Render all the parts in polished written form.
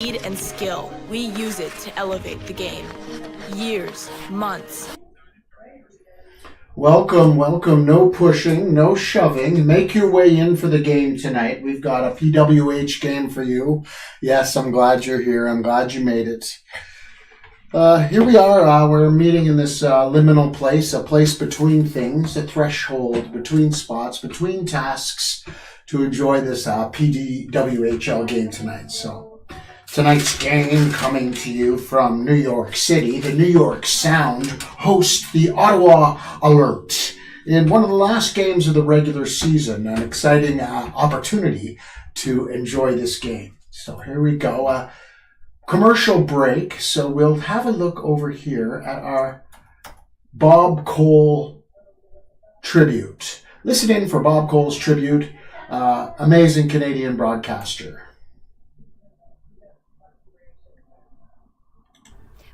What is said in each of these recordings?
speed and skill. We use it to elevate the game. Years, months. Welcome. No pushing, no shoving. Make your way in for the game tonight. We've got a PWH game for you. Yes, I'm glad you're here. I'm glad you made it. Here we are. We're meeting in this liminal place, a place between things, a threshold, between spots, between tasks to enjoy this PWHL game tonight. So tonight's game coming to you from New York City. The New York Sound host the Ottawa Alert in one of the last games of the regular season. An exciting opportunity to enjoy this game. So here we go. Commercial break. So we'll have a look over here at our Bob Cole tribute. Listen in for Bob Cole's tribute. Amazing Canadian broadcaster.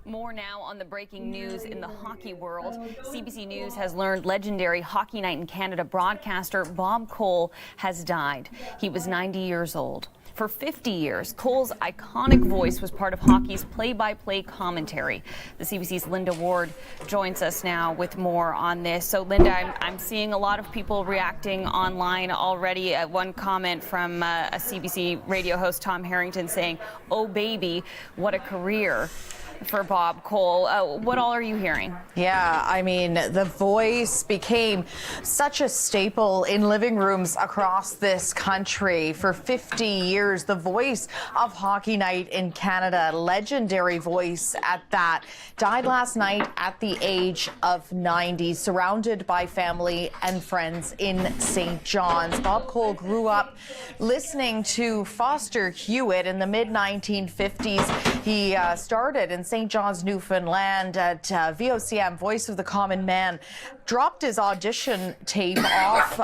More now on the breaking news in the hockey world. CBC News has learned legendary Hockey Night in Canada broadcaster Bob Cole has died. He was 90 years old. For 50 years, Cole's iconic voice was part of hockey's play-by-play commentary. The CBC's Linda Ward joins us now with more on this. So, Linda, I'm seeing a lot of people reacting online already. One comment from a CBC radio host, Tom Harrington, saying, "Oh, baby, what a career for Bob Cole." What all are you hearing? Yeah, I mean, the voice became such a staple in living rooms across this country. For 50 years, the voice of Hockey Night in Canada, legendary voice at that, died last night at the age of 90, surrounded by family and friends in St. John's. Bob Cole grew up listening to Foster Hewitt in the mid-1950s. He started in St. John's, Newfoundland at VOCM, Voice of the Common Man. Dropped his audition tape off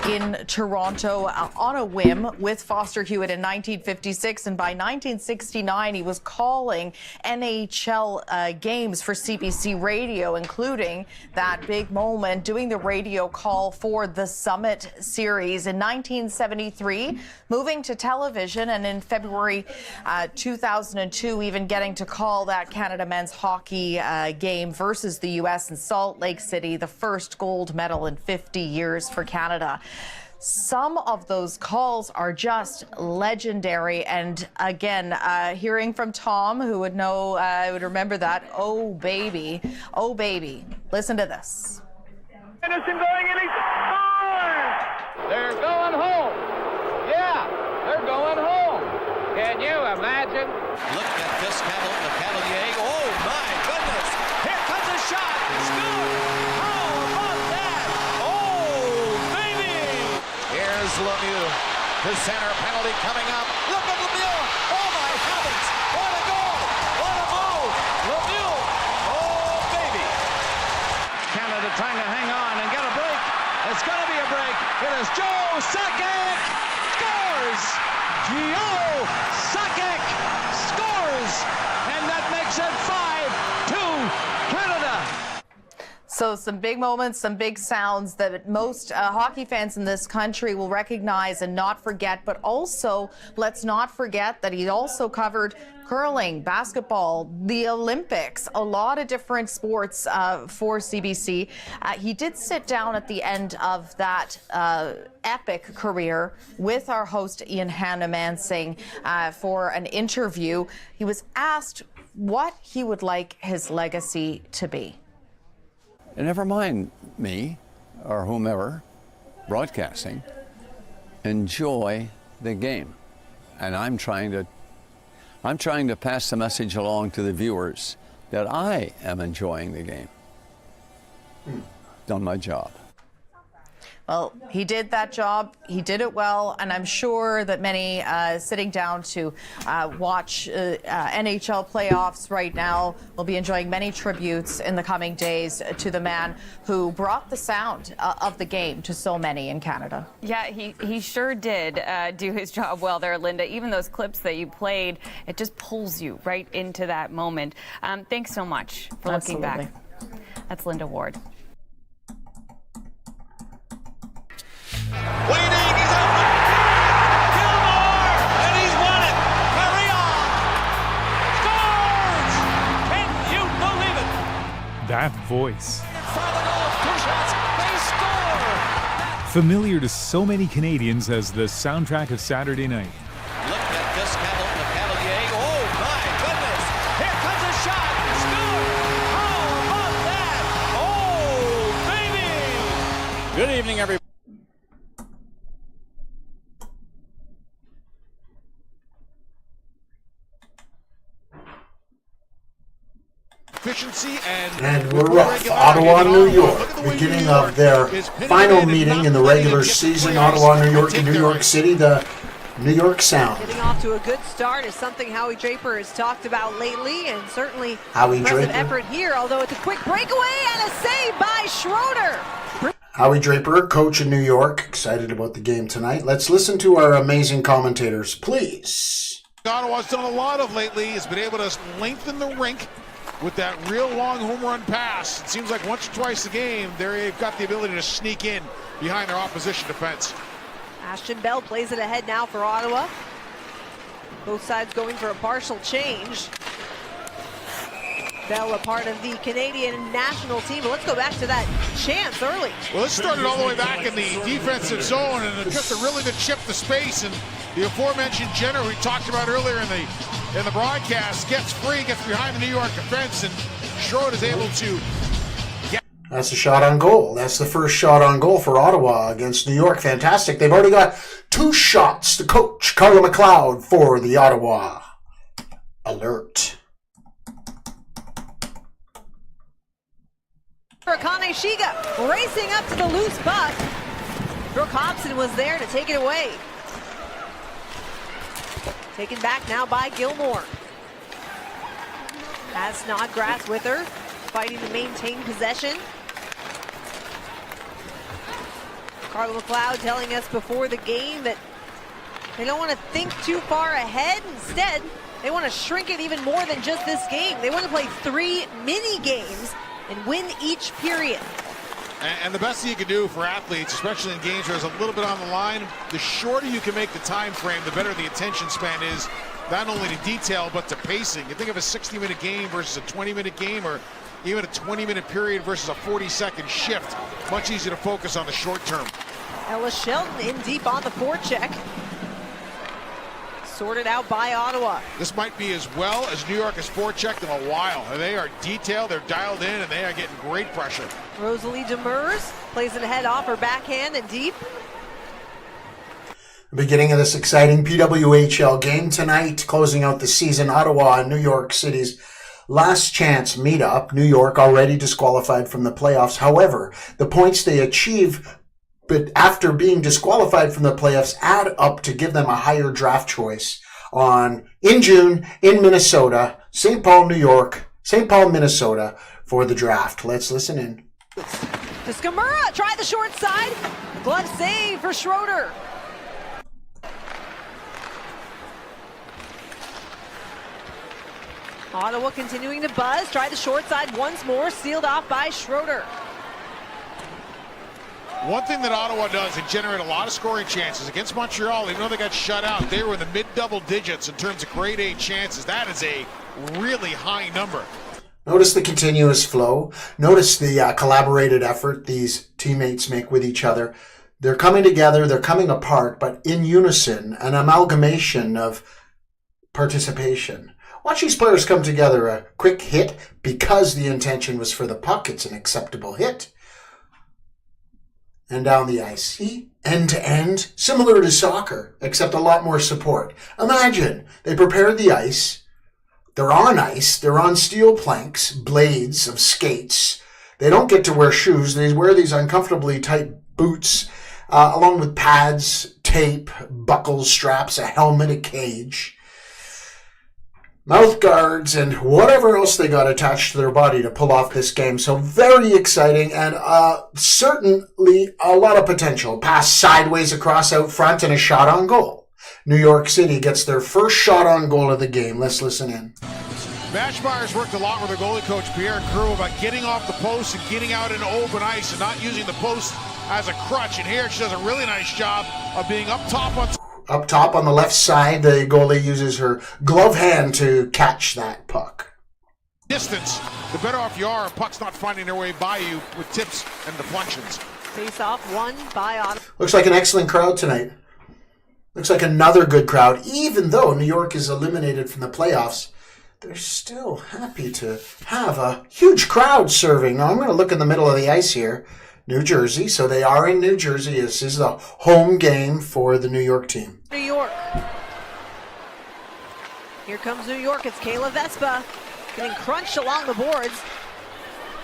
in Toronto on a whim with Foster Hewitt in 1956. And by 1969, he was calling NHL games for CBC Radio, including that big moment, doing the radio call for the Summit Series. In 1973, moving to television, and in February 2002, even getting to call that Canada men's hockey game versus the U.S. in Salt Lake City, the first gold medal in 50 years for Canada. Some of those calls are just legendary. And again, hearing from Tom, who would know, would remember that, oh baby, listen to this. Anderson going in, he scores! They're going home. Yeah, they're going home. Can you imagine? Look at this Cavalier. Oh my goodness! Here comes a shot. Score! How about that? Oh baby! Here's Lemieux. The center penalty coming up. Look at Lemieux! Oh my heavens! What a goal! What a move! Lemieux! Oh baby! Canada trying to hang on and get a break. It's going to be a break. It is Joe Sakic scores! Joe Sakic scores! And that makes it 5-2 Canada. So some big moments, some big sounds that most hockey fans in this country will recognize and not forget. But also, let's not forget that he also covered curling, basketball, the Olympics, a lot of different sports for CBC. He did sit down at the end of that epic career with our host Ian Hannah-Mansing for an interview. He was asked what he would like his legacy to be. And never mind me or whomever broadcasting, enjoy the game. And I'm trying to pass the message along to the viewers that I am enjoying the game. Done my job. Well, he did that job. He did it well, and I'm sure that many sitting down to watch NHL playoffs right now will be enjoying many tributes in the coming days to the man who brought the sound of the game to so many in Canada. Yeah, he sure did do his job well there, Linda. Even those clips that you played, it just pulls you right into that moment. Thanks so much for looking back. That's Linda Ward. Waiting, he's open! Gilmore! And he's won it! Hurry on! that voice. In front of the goal, two shots, they score! Familiar to so many Canadians as the soundtrack of Saturday night. Look at this Cavalier. Oh my goodness! Here comes a shot! Score! How about that? Oh baby! Good evening, everybody. Efficiency And we're off. Ottawa, New York. Beginning of their final meeting in the regular season. Ottawa, New York, and New York City. The New York Sound. Getting off to a good start is something Howie Draper has talked about lately, and certainly Howie impressive Draper. effort here, although it's a quick breakaway and a save by Schroeder. Howie Draper, coach in New York. Excited about the game tonight. Let's listen to our amazing commentators, please. Ottawa's done a lot of lately. Has been able to lengthen the rink with that real long home run pass. It seems like once or twice a game, they've got the ability to sneak in behind their opposition defense. Ashton Bell plays it ahead now for Ottawa. Both sides going for a partial change. Bell, a part of the Canadian national team. But let's go back to that chance early. Well, this started all the way back in the defensive zone, and just a really good chip to space. And the aforementioned Jenner, we talked about earlier in the broadcast, gets free, gets behind the New York defense, and Schroeder is able to get. That's a shot on goal. That's the first shot on goal for Ottawa against New York. Fantastic. They've already got 2 shots. The coach, Carla McLeod, for the Ottawa Alert. Akane Shiga racing up to the loose puck. Brooke Hobson was there to take it away. Taken back now by Gilmore. Has Snodgrass with her, fighting to maintain possession. Carla McLeod telling us before the game that they don't want to think too far ahead. Instead, they want to shrink it even more than just this game. They want to play 3 mini games and win each period. And the best thing you can do for athletes, especially in games where there's a little bit on the line, the shorter you can make the time frame, the better the attention span is, not only to detail, but to pacing. You think of a 60-minute game versus a 20-minute game, or even a 20-minute period versus a 40-second shift. Much easier to focus on the short term. Ella Shelton in deep on the forecheck. Sorted out by Ottawa. This might be as well as New York has forechecked in a while. They are detailed, they're dialed in, and they are getting great pressure. Rosalie Demers plays it ahead off her backhand and deep. The beginning of this exciting PWHL game tonight, closing out the season. Ottawa and New York City's last chance meetup. New York already disqualified from the playoffs. However, the points they achieve but after being disqualified from the playoffs add up to give them a higher draft choice in June in Minnesota, St. Paul, Minnesota for the draft. Let's listen in. To Skamura, try the short side. Glove save for Schroeder. Ottawa continuing to buzz. Try the short side once more, sealed off by Schroeder. One thing that Ottawa does, they generate a lot of scoring chances. Against Montreal, even though they got shut out, they were in the mid-double digits in terms of grade A chances. That is a really high number. Notice the continuous flow. Notice the collaborated effort these teammates make with each other. They're coming together, they're coming apart, but in unison, an amalgamation of participation. Watch these players come together. A quick hit because the intention was for the puck. It's an acceptable hit. And down the ice. See? End to end. Similar to soccer, except a lot more support. Imagine, they prepared the ice. They're on ice. They're on steel planks, blades of skates. They don't get to wear shoes. They wear these uncomfortably tight boots, along with pads, tape, buckles, straps, a helmet, a cage, mouth guards, and whatever else they got attached to their body to pull off this game. So very exciting and certainly a lot of potential. Pass sideways across out front and a shot on goal. New York City gets their first shot on goal of the game. Let's listen in. Mashmeyer's worked a lot with their goalie coach, Pierre Crew, about getting off the post and getting out into open ice and not using the post as a crutch. And here she does a really nice job of being up top on Up top on the left side, the goalie uses her glove hand to catch that puck. distance, the better off you are. Puck's not finding their way by you with tips and deflections. Face off won by Ottawa. Looks like an excellent crowd tonight. Looks like another good crowd. Even though New York is eliminated from the playoffs, they're still happy to have a huge crowd serving. Now I'm going to look in the middle of the ice here. New Jersey. So they are in New Jersey. This is the home game for the New York team. New York. Here comes New York. It's Kayla Vespa getting crunched along the boards.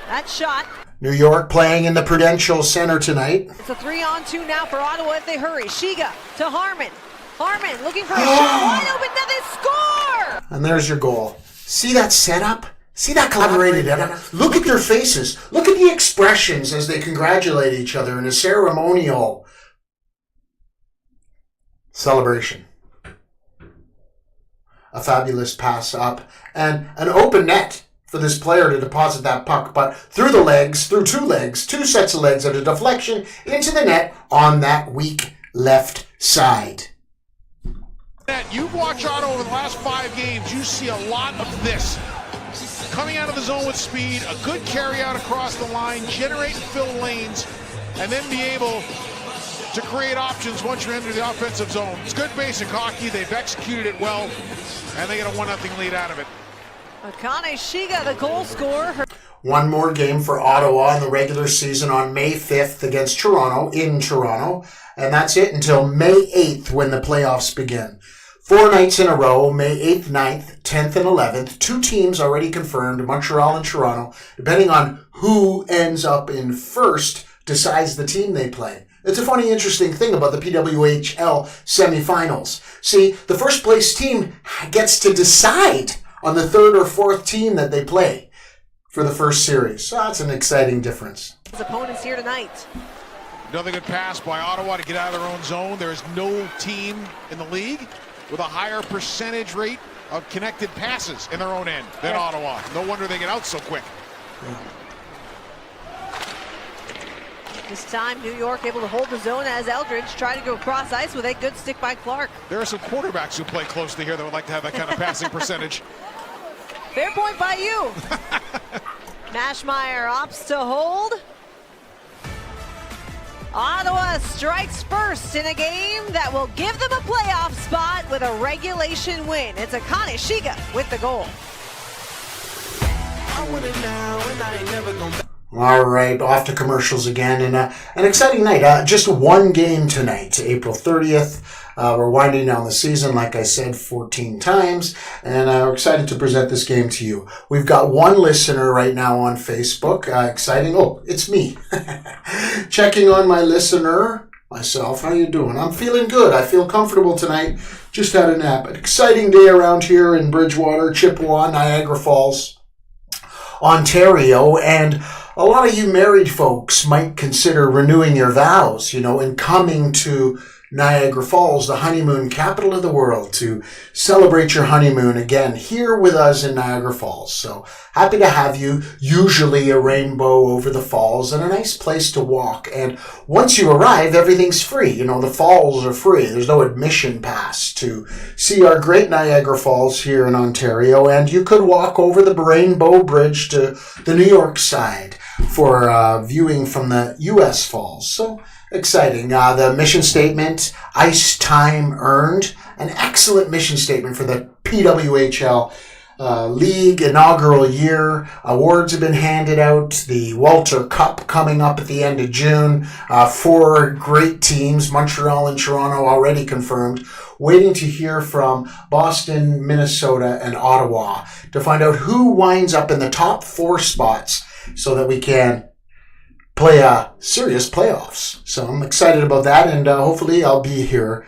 That shot. New York playing in the Prudential Center tonight. It's a 3-on-2 now for Ottawa if they hurry. Shiga to Harman. Harman looking for a shot. Wide open. Now they score! And there's your goal. See that setup? See that collaborated effort? Look at their faces. Look at the expressions as they congratulate each other in a ceremonial celebration. A fabulous pass up and an open net for this player to deposit that puck, but through the legs, through two sets of legs, and a deflection into the net on that weak left side. You watch Ottawa over the last 5 games, you see a lot of this. Coming out of the zone with speed, a good carry out across the line, generate and fill lanes, and then be able to create options once you're into the offensive zone. It's good basic hockey. They've executed it well, and they get a 1-0 lead out of it. Akane Shiga, the goal scorer. One more game for Ottawa in the regular season on May 5th against Toronto, in Toronto. And that's it until May 8th when the playoffs begin. 4 nights in a row, May 8th, 9th, 10th, and 11th. 2 teams already confirmed, Montreal and Toronto. Depending on who ends up in first, decides the team they play. It's a funny, interesting thing about the PWHL semifinals. See, the first place team gets to decide on the 3rd or 4th team that they play for the first series. So that's an exciting difference. His opponents here tonight. Another good pass by Ottawa to get out of their own zone. There is no team in the league with a higher percentage rate of connected passes in their own end than Ottawa. No wonder they get out so quick. Yeah. This time, New York able to hold the zone as Eldridge tried to go cross ice with a good stick by Clark. There are some quarterbacks who play closely here that would like to have that kind of passing percentage. Fair point by you. Mashmeyer opts to hold. Ottawa strikes first in a game that will give them a playoff spot with a regulation win. It's Akane Shiga with the goal. I want it now and I ain't never gonna. All right, off to commercials again, and an exciting night. Just one game tonight, April 30th. We're winding down the season, like I said, 14 times, and we're excited to present this game to you. We've got one listener right now on Facebook. Exciting. Oh, it's me. Checking on my listener, myself. How you doing? I'm feeling good. I feel comfortable tonight. Just had a nap. An exciting day around here in Bridgewater, Chippewa, Niagara Falls, Ontario, and a lot of you married folks might consider renewing your vows, and coming to Niagara Falls, the honeymoon capital of the world, to celebrate your honeymoon again here with us in Niagara Falls. So happy to have you. Usually a rainbow over the falls and a nice place to walk. And once you arrive, everything's free. The falls are free. There's no admission pass to see our great Niagara Falls here in Ontario. And you could walk over the Rainbow Bridge to the New York side for viewing from the U.S. Falls. So exciting. The mission statement, ice time earned. An excellent mission statement for the PWHL League inaugural year. Awards have been handed out. The Walter Cup coming up at the end of June. 4 great teams, Montreal and Toronto already confirmed. Waiting to hear from Boston, Minnesota, and Ottawa to find out who winds up in the top 4 spots so that we can play serious playoffs. So I'm excited about that, and hopefully I'll be here.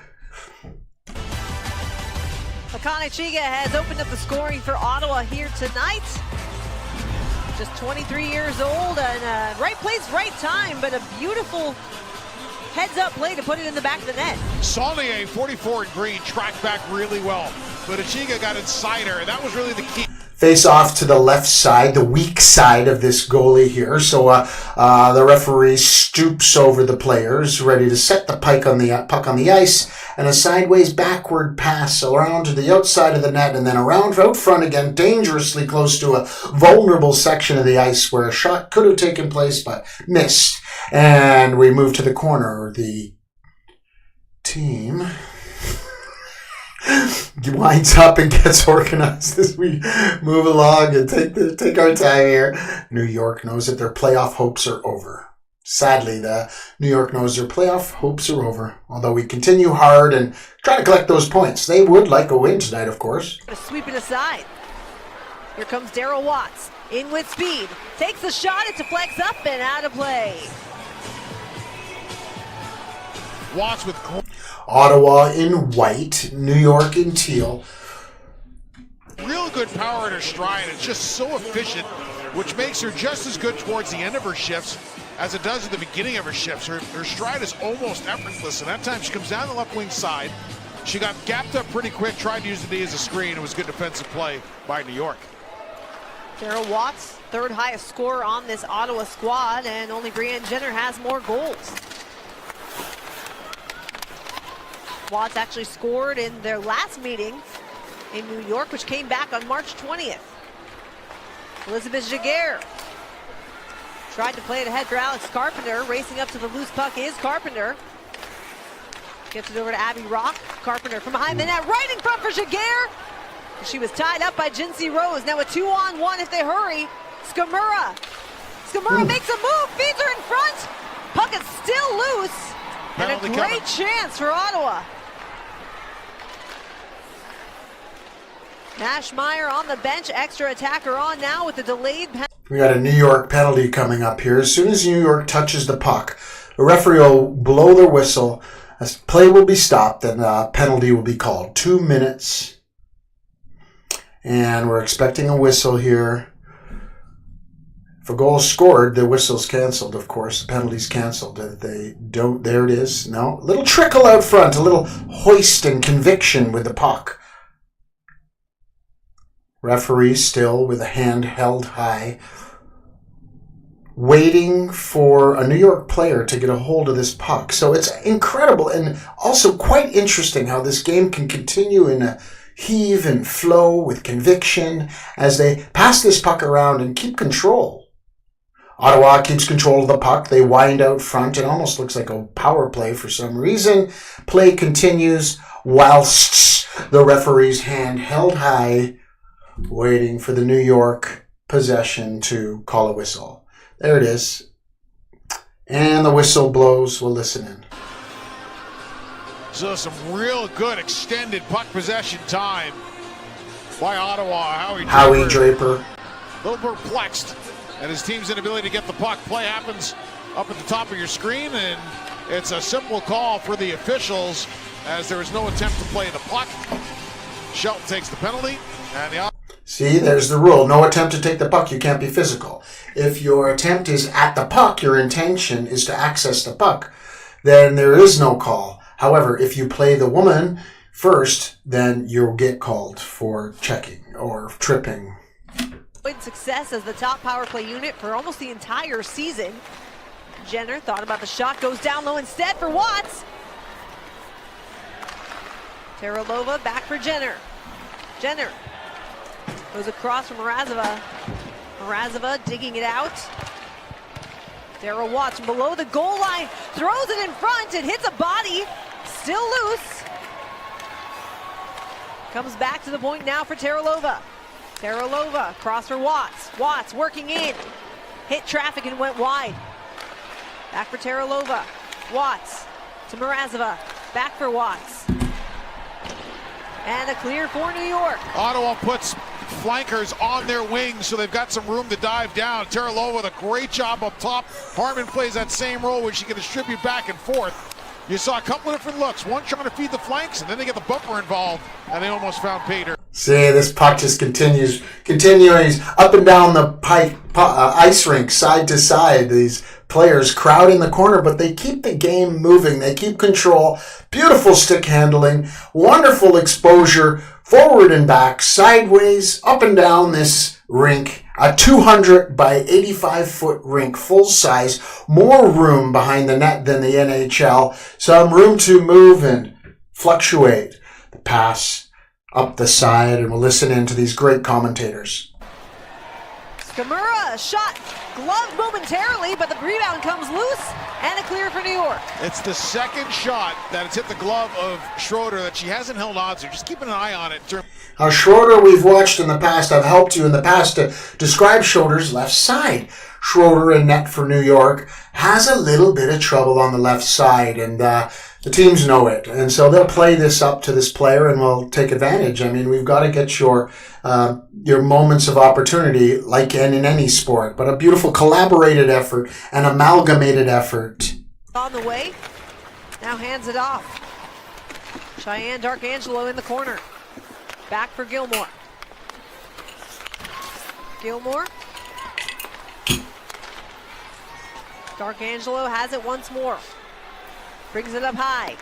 Akane Shiga has opened up the scoring for Ottawa here tonight. Just 23 years old, and right place, right time, but a beautiful heads-up play to put it in the back of the net. Saulnier, 44 in green, tracked back really well, but Shiga got inside her, and that was really the key. face off to the left side, the weak side of this goalie here. So the referee stoops over the players, ready to set the puck on the ice, and a sideways backward pass around to the outside of the net, and then around out front again, dangerously close to a vulnerable section of the ice where a shot could have taken place but missed. And we move to the corner. The team winds up and gets organized as we move along and take our time here. New York knows that their playoff hopes are over. Sadly, the New York knows their playoff hopes are over. Although we continue hard and try to collect those points. They would like a win tonight, of course. Sweep it aside. Here comes Daryl Watts. In with speed. Takes the shot. It deflects up and out of play. Watts with Ottawa in white, New York in teal. real good power in her stride. It's just so efficient, which makes her just as good towards the end of her shifts as it does at the beginning of her shifts. Her stride is almost effortless, and that time she comes down the left wing side. She got gapped up pretty quick, tried to use the D as a screen. It was good defensive play by New York. Daryl Watts, third highest scorer on this Ottawa squad, and only Brianne Jenner has more goals. Watts actually scored in their last meeting in New York, which came back on March 20th. Elizabeth Jaguar tried to play it ahead for Alex Carpenter. Racing up to the loose puck is Carpenter. Gets it over to Abby Rock. Carpenter from behind the net, right in front for Jaguar. She was tied up by Jinsey Rose. Now a 2-on-1 if they hurry. Skamura makes a move, feeds her in front. Puck is still loose. And a great chance for Ottawa. Nashmeyer on the bench, extra attacker on now with the delayed penalty. We got a New York penalty coming up here. As soon as New York touches the puck, the referee will blow their whistle. A play will be stopped and a penalty will be called. 2 minutes. And we're expecting a whistle here. If a goal is scored, the whistle's canceled, of course. The penalty's canceled. If they don't, there it is. No, a little trickle out front, a little hoist and conviction with the puck. Referee still with a hand held high, waiting for a New York player to get a hold of this puck. So it's incredible and also quite interesting how this game can continue in a heave and flow with conviction as they pass this puck around and keep control. Ottawa keeps control of the puck. They wind out front. It almost looks like a power play for some reason. Play continues whilst the referee's hand held high, waiting for the New York possession to call a whistle. There it is. And the whistle blows. We'll listen in. So some real good extended puck possession time by Ottawa. Howie Draper. A little perplexed at his team's inability to get the puck. Play happens up at the top of your screen, and it's a simple call for the officials as there is no attempt to play the puck. Shelton takes the penalty, and the See, there's the rule. No attempt to take the puck. You can't be physical. If your attempt is at the puck, your intention is to access the puck, then there is no call. However, if you play the woman first, then you'll get called for checking or tripping. Success as the top power play unit for almost the entire season. Jenner thought about the shot, goes down low instead for Watts. Teralova back for Jenner. Jenner goes across from Mrazova. Mrazova digging it out. Daryl Watts from below the goal line, throws it in front, it hits a body, still loose. Comes back to the point now for Teralova. Teralova, cross for Watts. Watts working in, hit traffic and went wide. Back for Teralova. Watts to Mrazova, back for Watts. And a clear for New York. Ottawa puts flankers on their wings, so they've got some room to dive down. Teralova with a great job up top. Harmon plays that same role where she can distribute back and forth. You saw a couple of different looks. One trying to feed the flanks, and then they get the bumper involved, and they almost found Pater. See, this puck just continuing. He's up and down the ice rink, side to side. These players crowd in the corner, but they keep the game moving. They keep control. Beautiful stick handling. Wonderful exposure forward and back, sideways, up and down this rink. A 200 by 85-foot rink, full size, more room behind the net than the NHL. Some room to move and fluctuate the pass up the side, and we'll listen in to these great commentators. Skamura, shot gloved momentarily, but the rebound comes loose, and a clear for New York. It's the second shot that has hit the glove of Schroeder that she hasn't held on to. Just keeping an eye on it. Schroeder, we've watched in the past. I've helped you in the past to describe Schroeder's left side. Schroeder, in net for New York, has a little bit of trouble on the left side, and the teams know it. And so they'll play this up to this player, and we'll take advantage. I mean, we've got to get your moments of opportunity, like in any sport. But a beautiful collaborated effort, an amalgamated effort. On the way, now hands it off. Cheyenne Darkangelo in the corner. Back for Gilmore. Gilmore. Darkangelo has it once more. Brings it up high.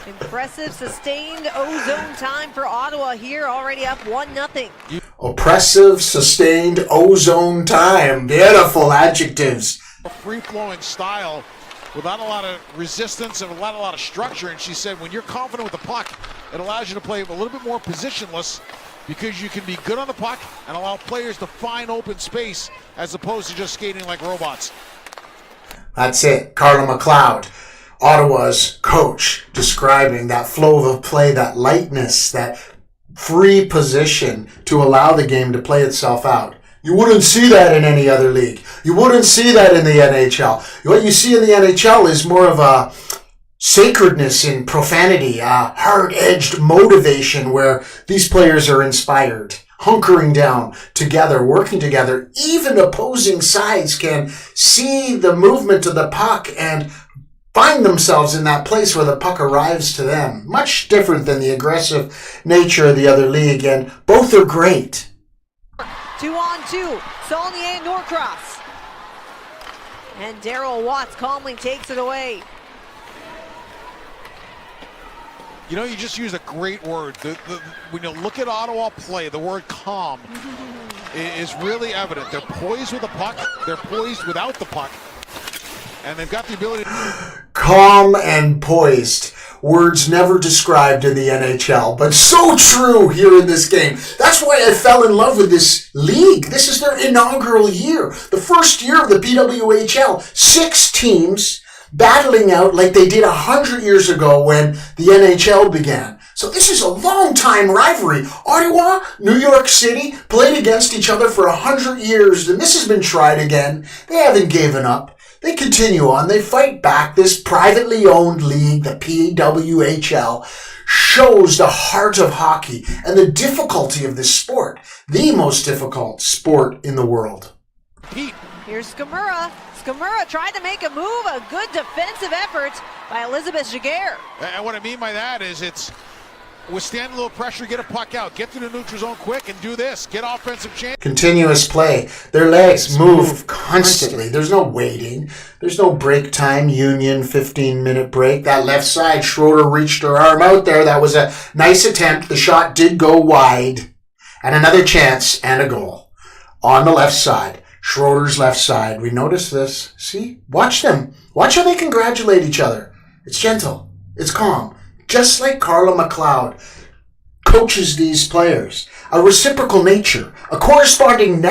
Impressive, sustained O-zone time for Ottawa here, already up 1-0. Oppressive, sustained O-zone time. Beautiful adjectives. A free-flowing style without a lot of resistance and without a lot of structure. And she said when you're confident with the puck, it allows you to play a little bit more positionless because you can be good on the puck and allow players to find open space as opposed to just skating like robots. That's it. Carla McLeod, Ottawa's coach, describing that flow of play, that lightness, that free position to allow the game to play itself out. You wouldn't see that in any other league. You wouldn't see that in the NHL. What you see in the NHL is more of a sacredness in profanity, a hard-edged motivation where these players are inspired, hunkering down together, working together. Even opposing sides can see the movement of the puck and find themselves in that place where the puck arrives to them. Much different than the aggressive nature of the other league, and both are great. 2-on-2, Saulnier Norcross. And Daryl Watts calmly takes it away. You know, you just used a great word. When you look at Ottawa play, the word calm is really evident. They're poised with the puck. They're poised without the puck. And they've got the ability to... Calm and poised. Words never described in the NHL, but so true here in this game. That's why I fell in love with this league. This is their inaugural year. The first year of the PWHL. 6 teams battling out like they did 100 years ago when the NHL began. So this is a long-time rivalry. Ottawa, New York City played against each other for 100 years, and this has been tried again. They haven't given up. They continue on. They fight back. This privately owned league, the PWHL, shows the heart of hockey and the difficulty of this sport. The most difficult sport in the world. Here's Skamura. Skamura tried to make a move. A good defensive effort by Elizabeth Jaguar. And what I mean by that is it's withstand a little pressure, get a puck out, get to the neutral zone quick and do this. Get offensive chance. Continuous play. Their legs move constantly. There's no waiting. There's no break time. Union 15-minute break. That left side, Schroeder reached her arm out there. That was a nice attempt. The shot did go wide. And another chance and a goal. On the left side. Schroeder's left side. We notice this. See? Watch them. Watch how they congratulate each other. It's gentle. It's calm. Just like Carla McLeod coaches these players. A reciprocal nature. A corresponding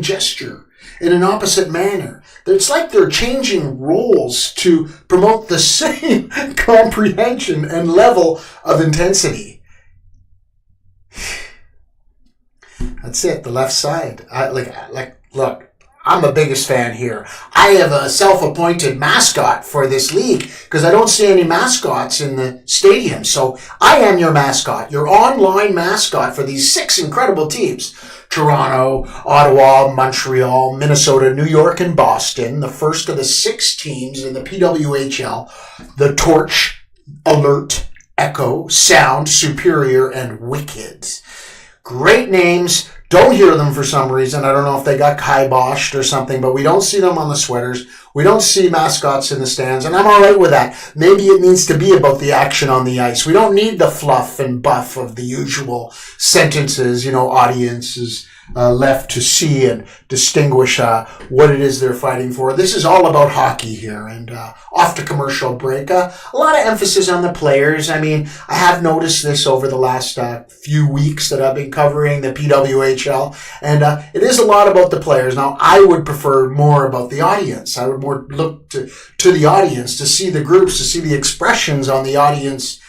gesture in an opposite manner. It's like they're changing roles to promote the same comprehension and level of intensity. That's it, the left side. Look, I'm the biggest fan here. I have a self-appointed mascot for this league because I don't see any mascots in the stadium. So I am your mascot, your online mascot for these 6 incredible teams. Toronto, Ottawa, Montreal, Minnesota, New York, and Boston. The first of the 6 teams in the PWHL. The Torch, Alert, Echo, Sound, Superior, and Wicked. Great names. Don't hear them for some reason. I don't know if they got kiboshed or something, but we don't see them on the sweaters. We don't see mascots in the stands, and I'm all right with that. Maybe it needs to be about the action on the ice. We don't need the fluff and buff of the usual sentences, audiences left to see and distinguish what it is they're fighting for. This is all about hockey here, and off to commercial break. A lot of emphasis on the players. I mean, I have noticed this over the last few weeks that I've been covering the PWHL, and it is a lot about the players. Now, I would prefer more about the audience. I would more look to the audience, to see the groups, to see the expressions on the audience,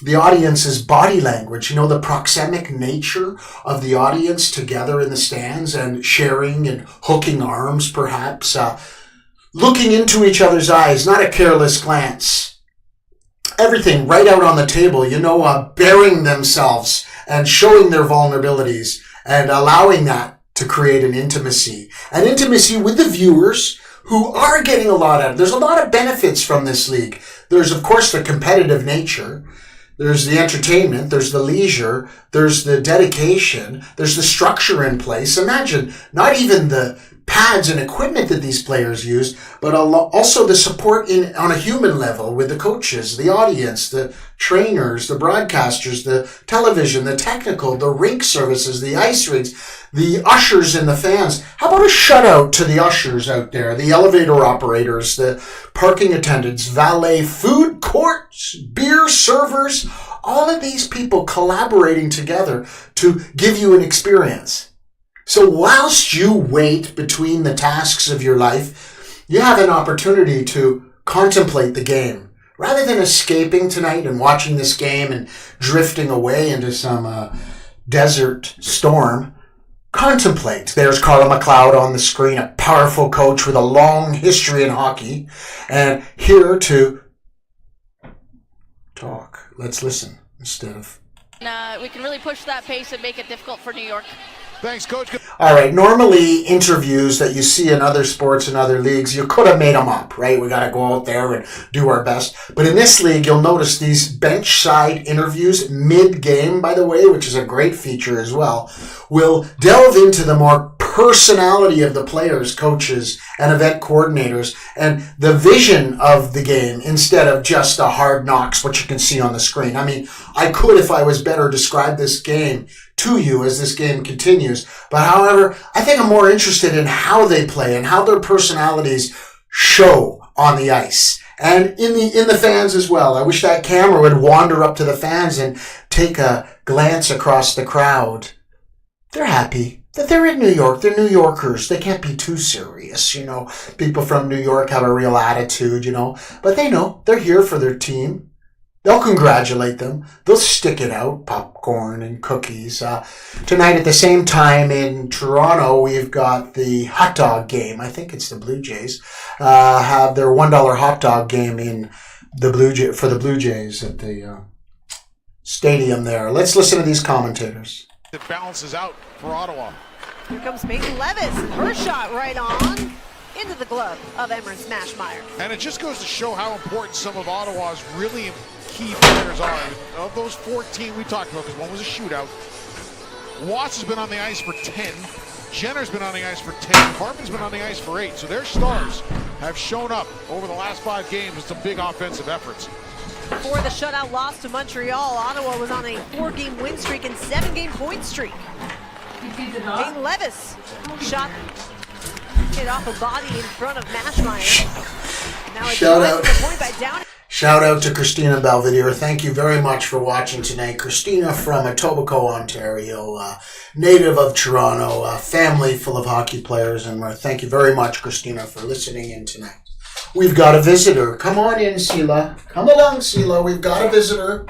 the audience's body language, the proxemic nature of the audience together in the stands and sharing and hooking arms, perhaps, looking into each other's eyes, not a careless glance. Everything right out on the table, bearing themselves and showing their vulnerabilities and allowing that to create an intimacy with the viewers who are getting a lot out of it. There's a lot of benefits from this league. There's, of course, the competitive nature. There's the entertainment, there's the leisure, there's the dedication, there's the structure in place. Imagine not even the pads and equipment that these players use, but also the support on a human level with the coaches, the audience, the trainers, the broadcasters, the television, the technical, the rink services, the ice rinks, the ushers and the fans. How about a shutout to the ushers out there, the elevator operators, the parking attendants, valet, food courts, beer servers, all of these people collaborating together to give you an experience. So whilst you wait between the tasks of your life, you have an opportunity to contemplate the game. Rather than escaping tonight and watching this game and drifting away into some desert storm, contemplate. There's Carla McLeod on the screen, a powerful coach with a long history in hockey, and here to talk. Let's listen instead of... we can really push that pace and make it difficult for New York. Thanks, Coach. All right, normally interviews that you see in other sports and other leagues, you could have made them up, right? We got to go out there and do our best. But in this league, you'll notice these bench side interviews mid-game, by the way, which is a great feature as well, will delve into the more personality of the players, coaches, and event coordinators, and the vision of the game instead of just a hard knocks, what you can see on the screen. I mean, I could, if I was better, describe this game to you as this game continues. But however, I think I'm more interested in how they play and how their personalities show on the ice. And in the fans as well. I wish that camera would wander up to the fans and take a glance across the crowd. They're happy that they're in New York. They're New Yorkers. They can't be too serious, People from New York have a real attitude, But they know they're here for their team. They'll congratulate them. They'll stick it out, popcorn and cookies. Tonight at the same time in Toronto, we've got the hot dog game. I think it's the Blue Jays. Have their $1 hot dog game in for the Blue Jays at the stadium there. Let's listen to these commentators. It balances out for Ottawa. Here comes Peyton Levis, and her shot right on into the glove of Emmerich Smashmeyer. And it just goes to show how important some of Ottawa's really key players are. Of those 14 we talked about, because one was a shootout, Watts has been on the ice for 10. Jenner's been on the ice for 10. Hartman's been on the ice for 8. So their stars have shown up over the last 5 games with some big offensive efforts. Before the shutout loss to Montreal, Ottawa was on a 4-game win streak and 7-game point streak. Peyton Levis shot hit off a body in front of Mashmeyer. Now it's the point by Downey. Shout out to Christina Belvedere. Thank you very much for watching tonight. Christina from Etobicoke, Ontario, native of Toronto, a family full of hockey players. And thank you very much, Christina, for listening in tonight. We've got a visitor. Come on in, Sela. Come along, Sela. We've got a visitor.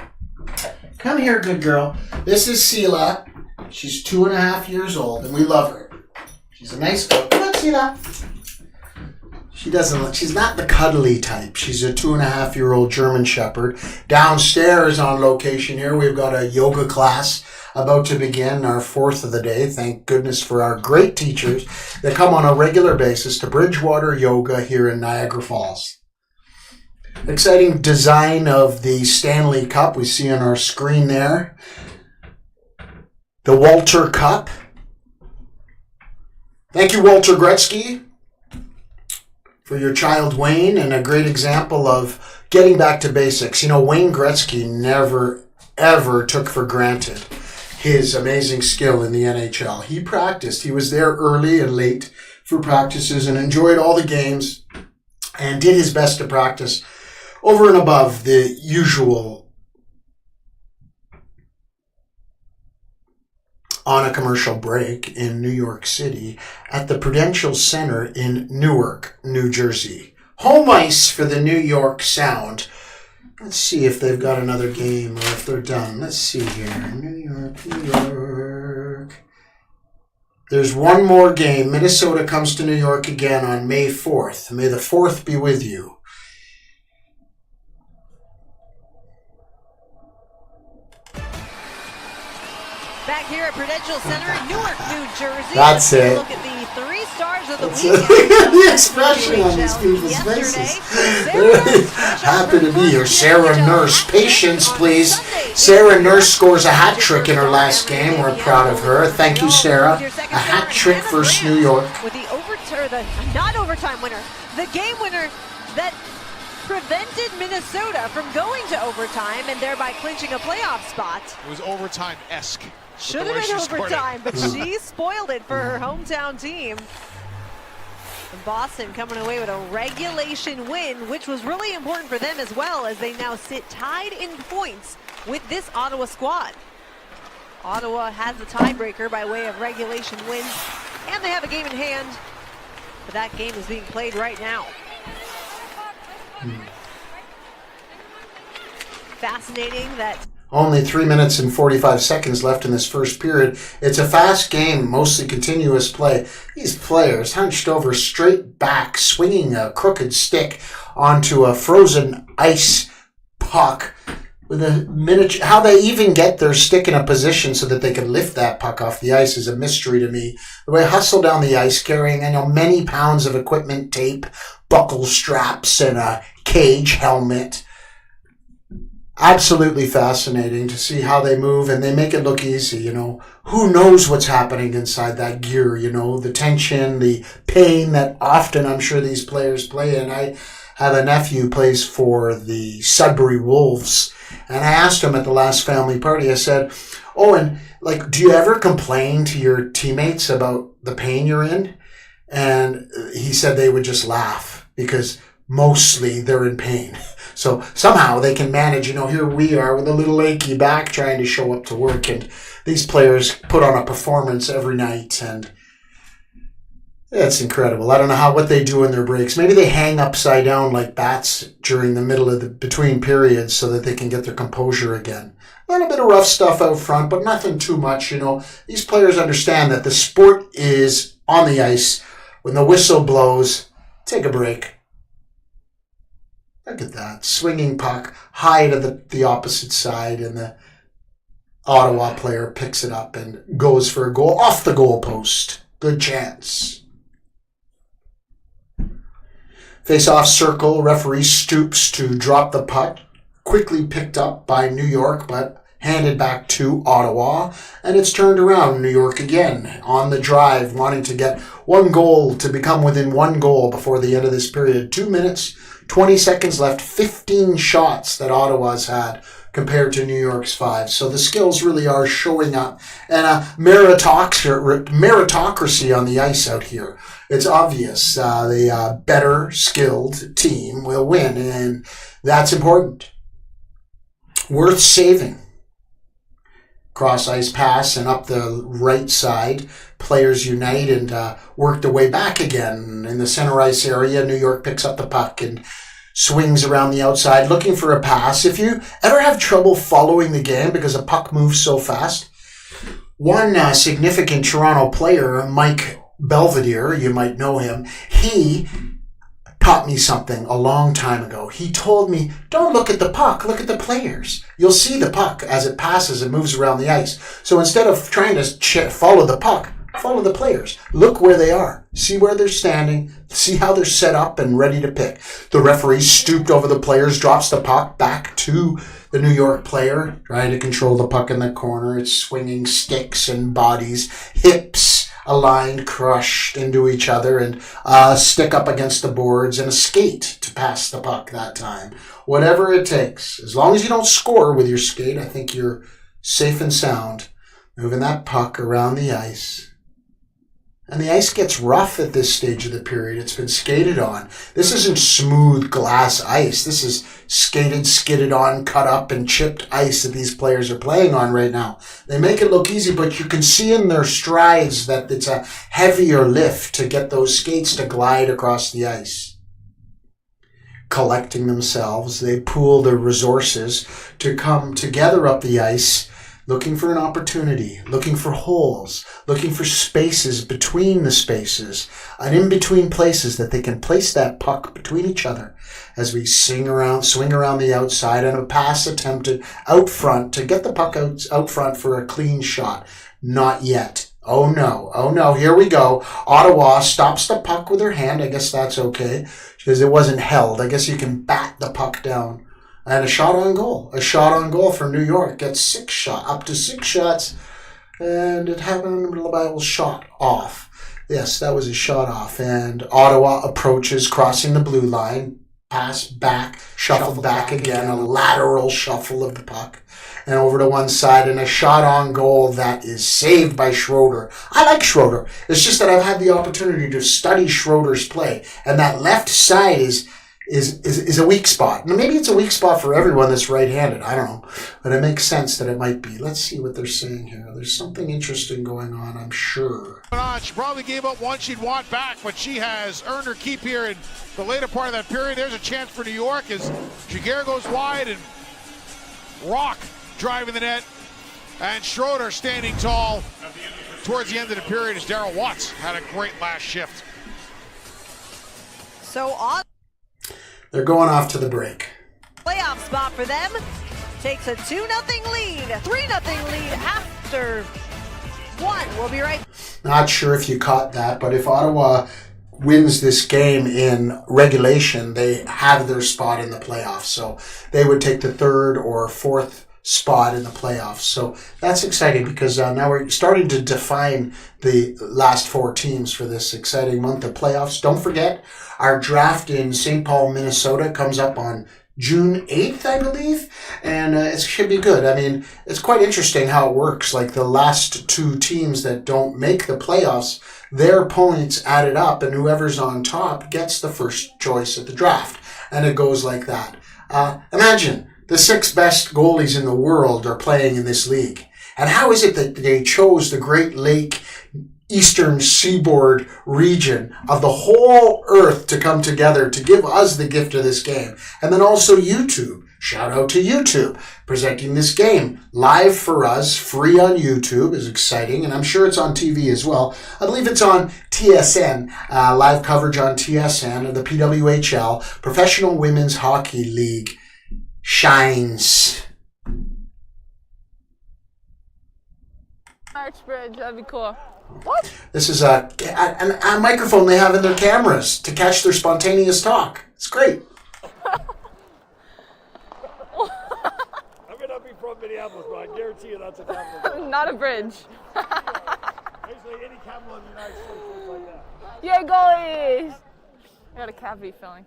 Come here, good girl. This is Sela. She's 2.5 years old, and we love her. She's a nice girl. Come on, Sela. She's not the cuddly type. She's a 2.5-year-old German Shepherd. Downstairs on location here, we've got a yoga class about to begin, our 4th of the day. Thank goodness for our great teachers that come on a regular basis to Bridgewater Yoga here in Niagara Falls. Exciting design of the Stanley Cup we see on our screen there. The Walter Cup. Thank you, Walter Gretzky, for your child Wayne, and a great example of getting back to basics. You know, Wayne Gretzky never, ever took for granted his amazing skill in the NHL. He practiced. He was there early and late for practices and enjoyed all the games and did his best to practice over and above the usual on a commercial break in New York City at the Prudential Center in Newark, New Jersey. Home ice for the New York Sound. Let's see if they've got another game or if they're done. Let's see here. New York, New York. There's one more game. Minnesota comes to New York again on May 4th. May the 4th be with you. Back here at Prudential Center in Newark, New Jersey. That's it. Look at the 3 stars of the That's weekend. the expression on these people's faces. Happy to be here. Sarah Nurse. Patience, please. Sarah Nurse scores a hat trick in her last game. We're proud of her. Thank you, Sarah. A hat trick versus New York. With the not overtime winner, the game winner that prevented Minnesota from going to overtime and thereby clinching a playoff spot. It was overtime-esque. Should have been overtime, but she spoiled it for her hometown team. And Boston coming away with a regulation win, which was really important for them as well, as they now sit tied in points with this Ottawa squad. Ottawa has the tiebreaker by way of regulation wins, and they have a game in hand, but that game is being played right now. Fascinating that Only 3 minutes and 45 seconds left in this first period. It's a fast game, mostly continuous play. These players hunched over straight back, swinging a crooked stick onto a frozen ice puck with a miniature. How they even get their stick in a position so that they can lift that puck off the ice is a mystery to me. The way hustle down the ice, carrying many pounds of equipment, tape, buckle straps, and a cage helmet. Absolutely fascinating to see how they move, and they make it look easy, Who knows what's happening inside that gear, the tension, the pain that often I'm sure these players play in. I have a nephew who plays for the Sudbury Wolves, and I asked him at the last family party, I said, do you ever complain to your teammates about the pain you're in? And he said they would just laugh because mostly they're in pain. So somehow they can manage, here we are with a little achy back trying to show up to work, and these players put on a performance every night, and it's incredible. I don't know what they do in their breaks. Maybe they hang upside down like bats during the middle of the between periods so that they can get their composure again. A little bit of rough stuff out front, but nothing too much, These players understand that the sport is on the ice. When the whistle blows, take a break. Look at that. Swinging puck high to the opposite side, and the Ottawa player picks it up and goes for a goal off the goal post. Good chance. Face-off circle. Referee stoops to drop the puck. Quickly picked up by New York, but handed back to Ottawa. And it's turned around. New York again on the drive, wanting to get one goal to become within one goal before the end of this period. 2 minutes, 20 seconds left, 15 shots that Ottawa's had compared to New York's 5. So the skills really are showing up. And a meritocracy on the ice out here. It's obvious the better skilled team will win, and that's important. Worth saving. Cross ice pass and up the right side. Players unite and work their way back again. In the center ice area, New York picks up the puck and swings around the outside looking for a pass. If you ever have trouble following the game because a puck moves so fast, one significant Toronto player, Mike Belvedere, you might know him, he taught me something a long time ago. He told me, don't look at the puck, look at the players. You'll see the puck as it passes and moves around the ice. So instead of trying to follow the puck, follow the players. Look where they are. See where they're standing. See how they're set up and ready to pick. The referee stooped over the players, drops the puck back to the New York player, trying to control the puck in the corner. It's swinging sticks and bodies, hips, aligned, crushed into each other, and stick up against the boards and a skate to pass the puck that time. Whatever it takes. As long as you don't score with your skate, I think you're safe and sound. Moving that puck around the ice. And the ice gets rough at this stage of the period. It's been skated on. This isn't smooth glass ice. This is skated, skidded on, cut up, and chipped ice that these players are playing on right now. They make it look easy, but you can see in their strides that it's a heavier lift to get those skates to glide across the ice. Collecting themselves, they pool their resources to come together up the ice, looking for an opportunity, looking for holes, looking for spaces between the spaces, and in between places that they can place that puck between each other as we swing around the outside and a pass attempted out front to get the puck out front for a clean shot. Not yet. Oh no, here we go. Ottawa stops the puck with her hand. I guess that's okay because it wasn't held. I guess you can bat the puck down. And a shot on goal. A shot on goal for New York. Gets up to six shots. And it happened by a shot off. Yes, that was a shot off. And Ottawa approaches, crossing the blue line. Pass back, shuffled back again. A lateral shuffle of the puck. And over to one side. And a shot on goal that is saved by Schroeder. I like Schroeder. It's just that I've had the opportunity to study Schroeder's play. And that left side is a weak spot. Now, maybe it's a weak spot for everyone that's right-handed. I don't know. But it makes sense that it might be. Let's see what they're saying here. There's something interesting going on, I'm sure. She probably gave up one she'd want back, but she has earned her keep here in the later part of that period. There's a chance for New York as Giguère goes wide and Rock driving the net. And Schroeder standing tall towards the end of the period as Darryl Watts had a great last shift. So on. They're going off to the break. Playoff spot for them. Takes a 2-0 lead, 3-0 lead after one. We'll be right. Not sure if you caught that, but if Ottawa wins this game in regulation, they have their spot in the playoffs. So they would take the third or fourth spot in the playoffs. So that's exciting because now we're starting to define the last four teams for this exciting month of playoffs. Don't forget, our draft in St. Paul, Minnesota comes up on June 8th, I believe, and it should be good. I mean, it's quite interesting how it works. Like the last two teams that don't make the playoffs, their points added up, and whoever's on top gets the first choice at the draft, and it goes like that. Imagine the six best goalies in the world are playing in this league. And how is it that they chose the Great Lake Eastern Seaboard region of the whole earth to come together to give us the gift of this game? And then also YouTube. Shout out to YouTube presenting this game live for us, free on YouTube is exciting. And I'm sure it's on TV as well. I believe it's on TSN, live coverage on TSN of the PWHL, Professional Women's Hockey League shines. Archbridge, that'd be cool. What? This is a microphone they have in their cameras to catch their spontaneous talk. It's great. I may not be from Minneapolis, but I guarantee you that's a capital. Not a bridge. Basically, any capital in the United States looks like that. Yay, goalies! I got a cavity filling.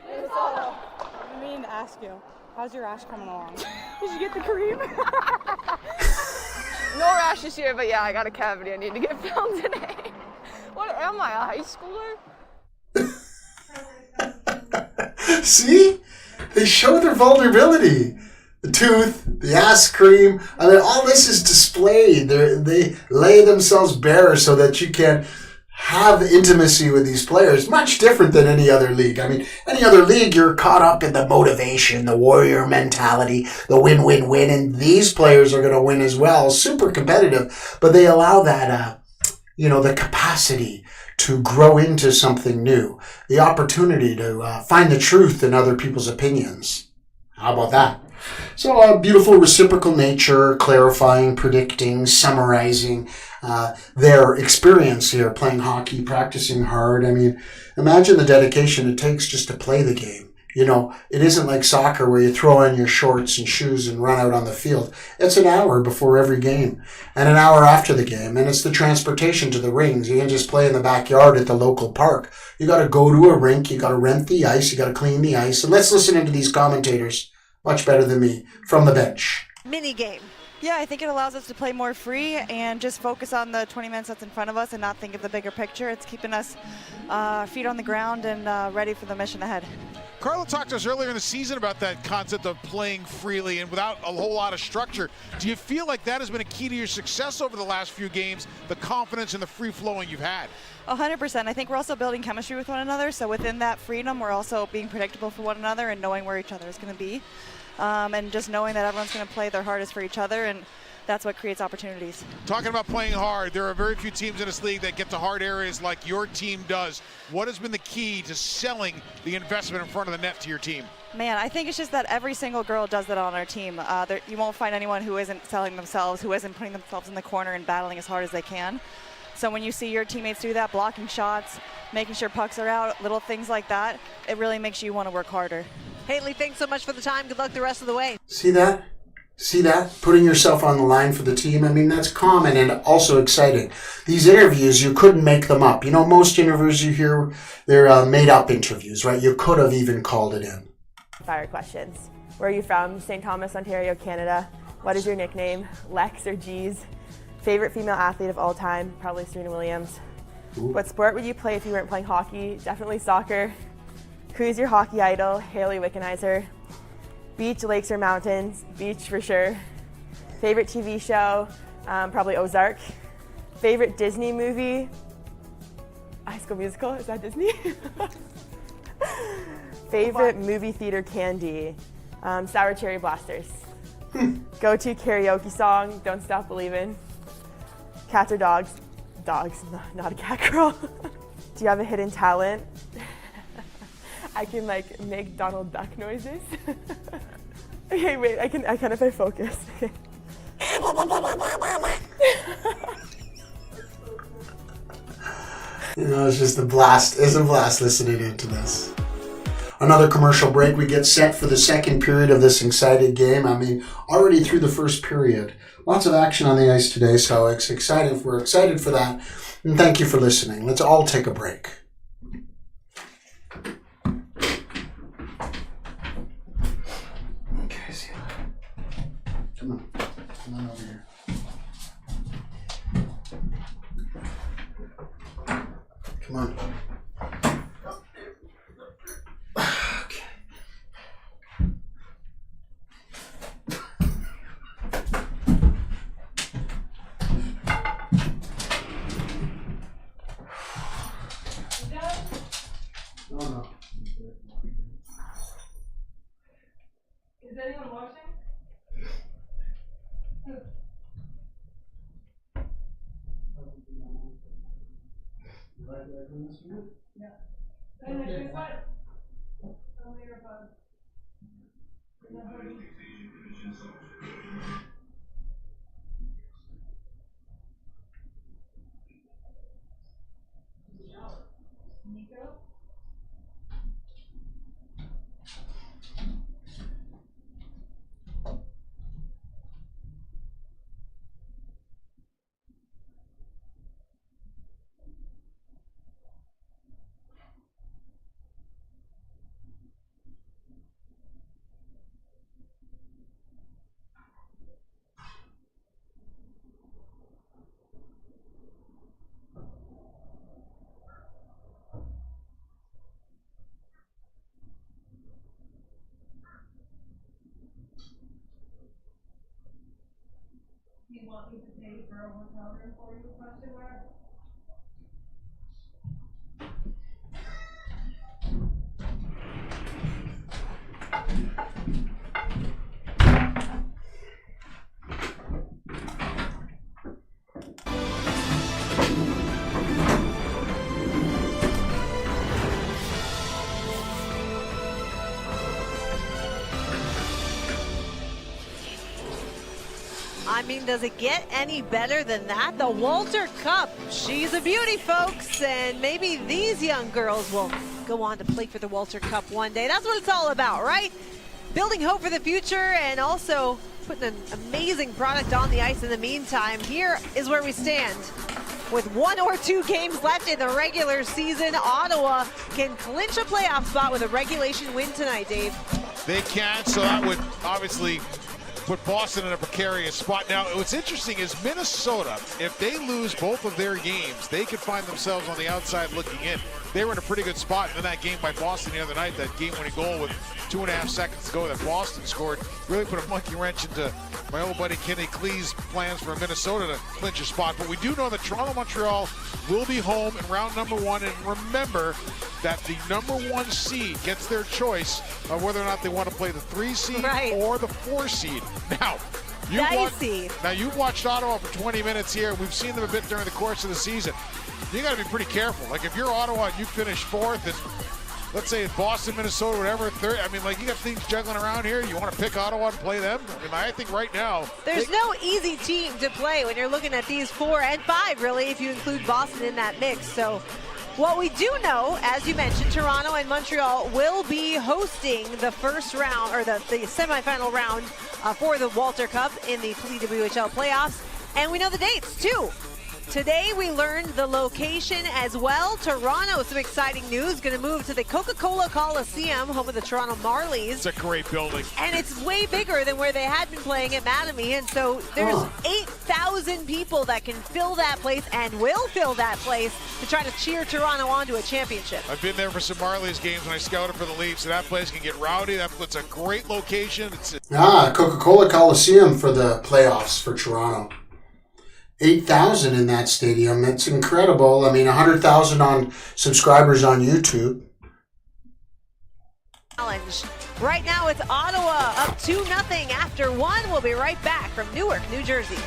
I mean to ask you, how's your rash coming along? Did you get the cream? No rash this year, but yeah, I got a cavity I need to get filmed today. What am I, a high schooler? See? They show their vulnerability. The tooth, the ass cream. I mean, all this is displayed. They lay themselves bare so that you can have intimacy with these players. Much different than any other league. I mean, any other league, you're caught up in the motivation, the warrior mentality, the win-win-win, and these players are going to win as well. Super competitive, but they allow that, the capacity to grow into something new, the opportunity to find the truth in other people's opinions. How about that? So a beautiful reciprocal nature, clarifying, predicting, summarizing their experience here, playing hockey, practicing hard. I mean, imagine the dedication it takes just to play the game. You know, it isn't like soccer where you throw on your shorts and shoes and run out on the field. It's an hour before every game and an hour after the game. And it's the transportation to the rings. You can just play in the backyard at the local park. You got to go to a rink. You got to rent the ice. You got to clean the ice. And let's listen into these commentators, much better than me, from the bench. Mini game. Yeah, I think it allows us to play more free and just focus on the 20 minutes that's in front of us and not think of the bigger picture. It's keeping us feet on the ground and ready for the mission ahead. Carla talked to us earlier in the season about that concept of playing freely and without a whole lot of structure. Do you feel like that has been a key to your success over the last few games, the confidence and the free-flowing you've had? 100%. I think we're also building chemistry with one another, so within that freedom, we're also being predictable for one another and knowing where each other is going to be. And just knowing that everyone's going to play their hardest for each other, and that's what creates opportunities. Talking about playing hard, there are very few teams in this league that get to hard areas like your team does. What has been the key to selling the investment in front of the net to your team? Man, I think it's just that every single girl does that on our team. You won't find anyone who isn't selling themselves, who isn't putting themselves in the corner and battling as hard as they can. So when you see your teammates do that, blocking shots, making sure pucks are out, little things like that, it really makes you want to work harder. Haley, thanks so much for the time. Good luck the rest of the way. See that? See that? Putting yourself on the line for the team. I mean, that's common and also exciting. These interviews, you couldn't make them up. You know, most interviews you hear, they're made-up interviews, right? You could have even called it in. Fire questions. Where are you from? St. Thomas, Ontario, Canada. What is your nickname? Lex or G's? Favorite female athlete of all time? Probably Serena Williams. Ooh. What sport would you play if you weren't playing hockey? Definitely soccer. Who's your hockey idol? Haley Wickenheiser. Beach, lakes, or mountains? Beach for sure. Favorite TV show? Probably Ozark. Favorite Disney movie? High School Musical, is that Disney? Favorite movie theater candy? Sour Cherry Blasters. Go-to karaoke song? Don't Stop Believin'. Cats or dogs? Dogs, not a cat girl. Do you have a hidden talent? I can like make Donald Duck noises. Okay, wait, I can if I focus. Okay. You know, it's just a blast. It's a blast listening into this. Another commercial break. We get set for the second period of this exciting game. I mean, already through the first period. Lots of action on the ice today, so it's exciting. We're excited for that. And thank you for listening. Let's all take a break. Okay, see you. Come on. Come on over here. Come on. Okay. No. Is anyone watching? Yeah. Okay. Nico? Do you want me to pay for a hotel room for you? Question mark. I mean, does it get any better than that? The Walter Cup. She's a beauty, folks, and maybe these young girls will go on to play for the Walter Cup one day. That's what it's all about, right? Building hope for the future and also putting an amazing product on the ice in the meantime. Here is where we stand. With 1 or 2 games left in the regular season, Ottawa can clinch a playoff spot with a regulation win tonight, Dave. They can, so that would obviously put Boston in a precarious spot. Now, what's interesting is Minnesota, if they lose both of their games, they could find themselves on the outside looking in. They were in a pretty good spot in that game by Boston the other night, that game-winning goal with 2.5 seconds to go that Boston scored. Really put a monkey wrench into my old buddy Kenny Clee's plans for Minnesota to clinch a spot. But we do know that Toronto-Montreal will be home in round number 1. And remember that the number 1 seed gets their choice of whether or not they want to play the 3 seed or the 4 seed. Now, you've watched Ottawa for 20 minutes here. We've seen them a bit during the course of the season. You got to be pretty careful. Like if you're Ottawa and you finish 4th, and let's say Boston, Minnesota, whatever, 3rd. I mean, like you got things juggling around here. You want to pick Ottawa and play them? I mean, I think right now there's no easy team to play when you're looking at these 4 and 5, really, if you include Boston in that mix. So what we do know, as you mentioned, Toronto and Montreal will be hosting the first round, or the semifinal round for the Walter Cup in the PWHL playoffs. And we know the dates, too. Today we learned the location as well. Toronto, some exciting news, going to move to the Coca-Cola Coliseum, home of the Toronto Marlies. It's a great building. And it's way bigger than where they had been playing at Mattamy. And so there's 8,000 people that can fill that place and will fill that place to try to cheer Toronto on to a championship. I've been there for some Marlies games when I scouted for the Leafs, so that place can get rowdy. It's a great location. Coca-Cola Coliseum for the playoffs for Toronto. 8,000 in that stadium. It's incredible. I mean, 100,000 on subscribers on YouTube. Challenge. Right now it's Ottawa up 2-0 after 1. We'll be right back from Newark, New Jersey.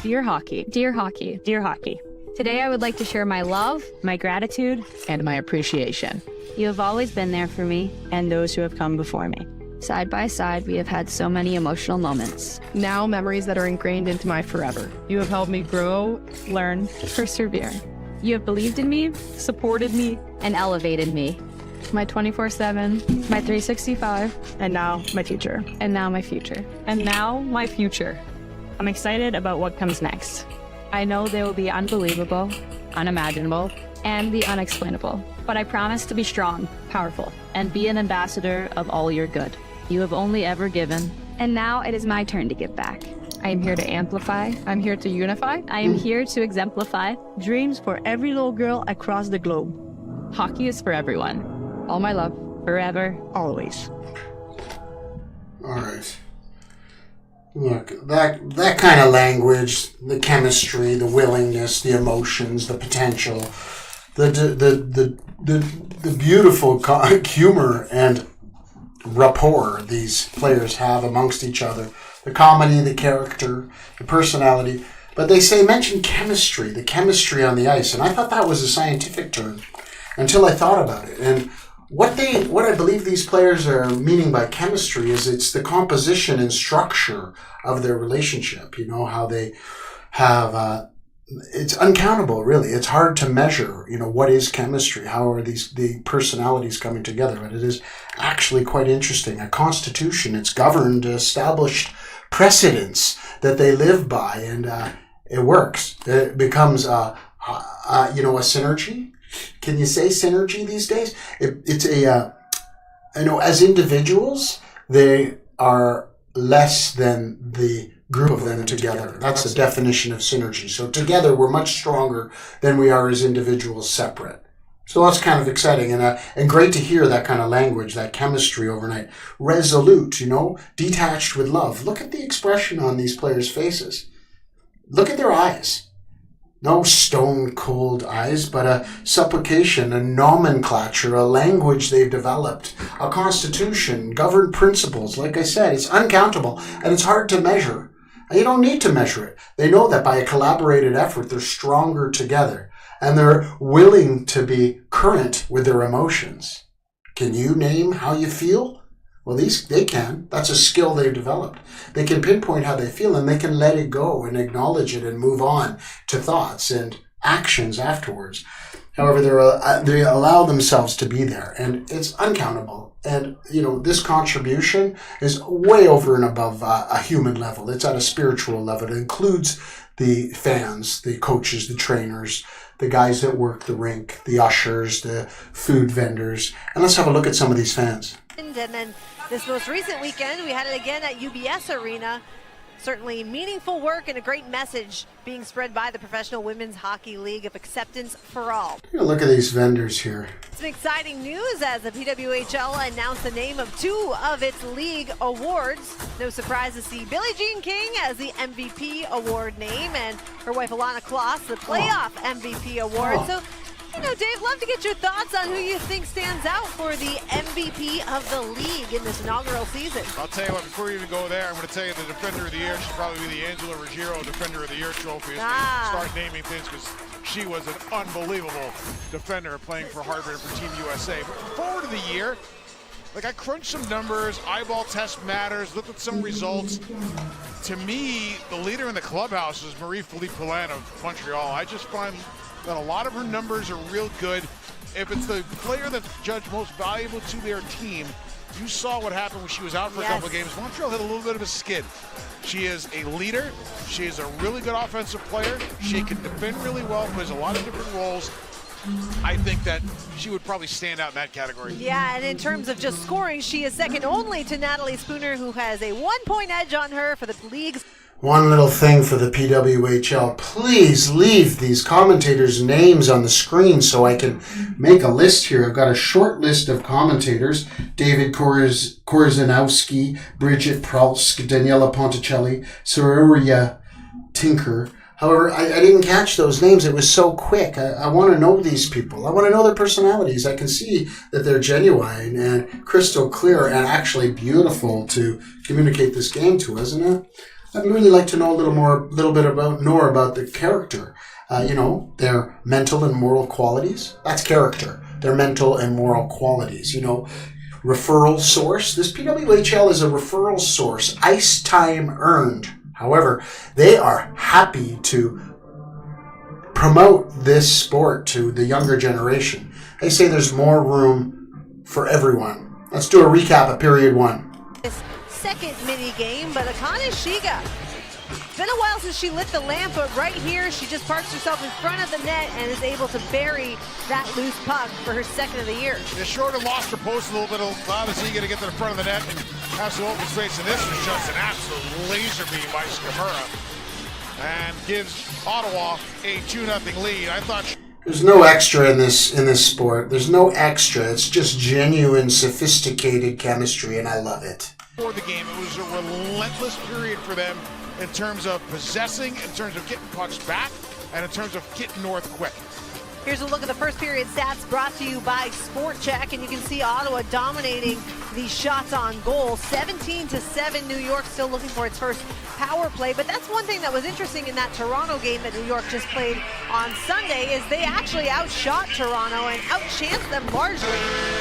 Dear Hockey. Dear Hockey. Dear Hockey. Today I would like to share my love, my gratitude, and my appreciation. You have always been there for me and those who have come before me. Side by side, we have had so many emotional moments. Now, memories that are ingrained into my forever. You have helped me grow, learn, persevere. You have believed in me, supported me, and elevated me. My 24/7, my 365, and now my future. And now my future. And now my future. I'm excited about what comes next. I know there will be unbelievable, unimaginable, and the unexplainable. But I promise to be strong, powerful, and be an ambassador of all your good. You have only ever given, and now it is my turn to give back. I am here to amplify. I'm here to unify. I am here to exemplify dreams for every little girl across the globe. Hockey is for everyone. All my love, forever, always. All right. Look, that kind of language, the chemistry, the willingness, the emotions, the potential, the beautiful humor and rapport these players have amongst each other, the comedy, the character, the personality. But they mention chemistry, the chemistry on the ice, and I thought that was a scientific term until I thought about it. And what I believe these players are meaning by chemistry is it's the composition and structure of their relationship. You know, how they have it's uncountable, really. It's hard to measure, what is chemistry? How are the personalities coming together? But it is actually quite interesting. A constitution, it's governed, established precedents that they live by, and it works. It becomes, a synergy. Can you say synergy these days? It's as individuals, they are less than the group of them together. That's the definition of synergy. So together we're much stronger than we are as individuals separate. So that's kind of exciting and great to hear that kind of language, that chemistry overnight. Resolute, detached with love. Look at the expression on these players' faces. Look at their eyes. No stone cold eyes, but a supplication, a nomenclature, a language they've developed, a constitution, governed principles. Like I said, it's uncountable and it's hard to measure. And you don't need to measure it. They know that by a collaborated effort, they're stronger together and they're willing to be current with their emotions. Can you name how you feel? Well, they can. That's a skill they've developed. They can pinpoint how they feel and they can let it go and acknowledge it and move on to thoughts and actions afterwards. However, they allow themselves to be there, and it's uncountable. And, this contribution is way over and above a human level. It's at a spiritual level. It includes the fans, the coaches, the trainers, the guys that work the rink, the ushers, the food vendors. And let's have a look at some of these fans. And then this most recent weekend, we had it again at UBS Arena. Certainly meaningful work and a great message being spread by the Professional Women's Hockey League of acceptance for all. Take a look at these vendors here. Some exciting news as the PWHL announced the name of 2 of its league awards. No surprise to see Billie Jean King as the MVP award name and her wife Alana Kloss the playoff MVP award. So, Dave, love to get your thoughts on who you think stands out for the MVP of the league in this inaugural season. I'll tell you what, before you even go there, I'm going to tell you the Defender of the Year should probably be the Angela Ruggiero Defender of the Year trophy as we start naming things, because she was an unbelievable defender playing for Harvard and for Team USA. But forward of the year, I crunched some numbers, eyeball test matters, looked at some results. To me, the leader in the clubhouse is Marie-Philippe Poulin of Montreal. I just find that a lot of her numbers are real good. If it's the player that's judged most valuable to their team, you saw what happened when she was out for a couple of games. Montreal hit a little bit of a skid. She is a leader. She is a really good offensive player. She can defend really well, plays a lot of different roles. I think that she would probably stand out in that category. Yeah, and in terms of just scoring, she is second only to Natalie Spooner, who has a 1-point edge on her for the league's. One little thing for the PWHL, please leave these commentators' names on the screen so I can make a list here. I've got a short list of commentators: David Korzanowski, Bridget Pralsk, Daniela Ponticelli, Saroria Tinker. However, I didn't catch those names. It was so quick. I want to know these people. I want to know their personalities. I can see that they're genuine and crystal clear and actually beautiful to communicate this game to, isn't it? I'd really like to know a little bit about the character. Their mental and moral qualities. That's character. Their mental and moral qualities. Referral source. This PWHL is a referral source. Ice time earned. However, they are happy to promote this sport to the younger generation. They say there's more room for everyone. Let's do a recap of period 1. Second mini game, but Akane Shiga. It's been a while since she lit the lamp, but right here she just parks herself in front of the net and is able to bury that loose puck for her second of the year. Short lost her post a little bit. Obviously, you got to get to the front of the net and have some open space. And this was just an absolute laser beam by Skamura, and gives Ottawa a 2-0 lead. I thought. There's no extra in this sport. There's no extra. It's just genuine, sophisticated chemistry, and I love it. For the game, it was a relentless period for them in terms of possessing, in terms of getting pucks back, and in terms of getting north quick. Here's a look at the first period stats brought to you by Sport Check, and you can see Ottawa dominating these shots on goal. 17-7, New York still looking for its first power play. But that's one thing that was interesting in that Toronto game that New York just played on Sunday, is they actually outshot Toronto and outchanced them largely.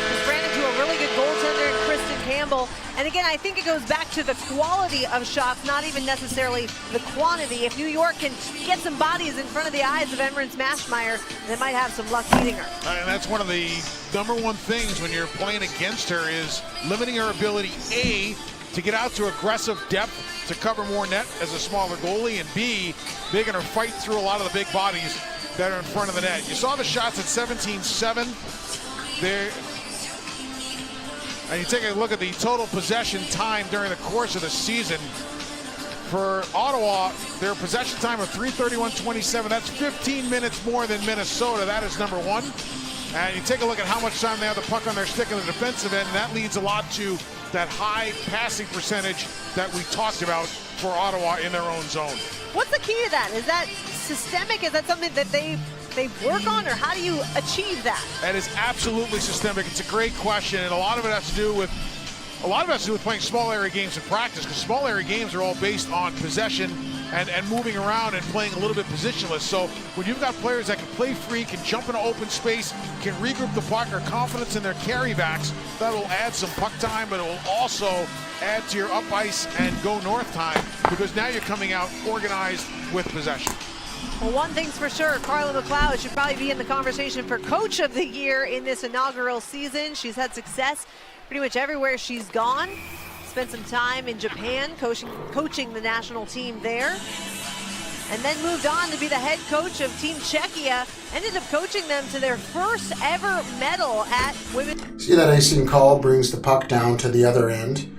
Just ran into a really good goaltender in Kristen Campbell. And again, I think it goes back to the quality of shots, not even necessarily the quantity. If New York can get some bodies in front of the eyes of Emryn Smashmeyer, they might have some luck beating her. And that's one of the number one things when you're playing against her, is limiting her ability, A, to get out to aggressive depth to cover more net as a smaller goalie, and B, making her fight through a lot of the big bodies that are in front of the net. You saw the shots at 17-7 there. And you take a look at the total possession time during the course of the season. For Ottawa, their possession time of 3:31:27. That's 15 minutes more than Minnesota. That is number one. And you take a look at how much time they have the puck on their stick in the defensive end, and that leads a lot to that high passing percentage that we talked about for Ottawa in their own zone. What's the key to that? Is that systemic? Is that something that they work on, or how do you achieve that? That is absolutely systemic. It's a great question, and a lot of it has to do with playing small area games in practice, because small area games are all based on possession and moving around and playing a little bit positionless. So when you've got players that can play free, can jump into open space, can regroup the puck, or confidence in their carrybacks, that will add some puck time, but it will also add to your up ice and go north time, because now you're coming out organized with possession. Well, one thing's for sure, Carla McLeod should probably be in the conversation for Coach of the Year in this inaugural season. She's had success pretty much everywhere she's gone. Spent some time in Japan coaching the national team there. And then moved on to be the head coach of Team Czechia. Ended up coaching them to their first ever medal at women. See that icing call brings the puck down to the other end.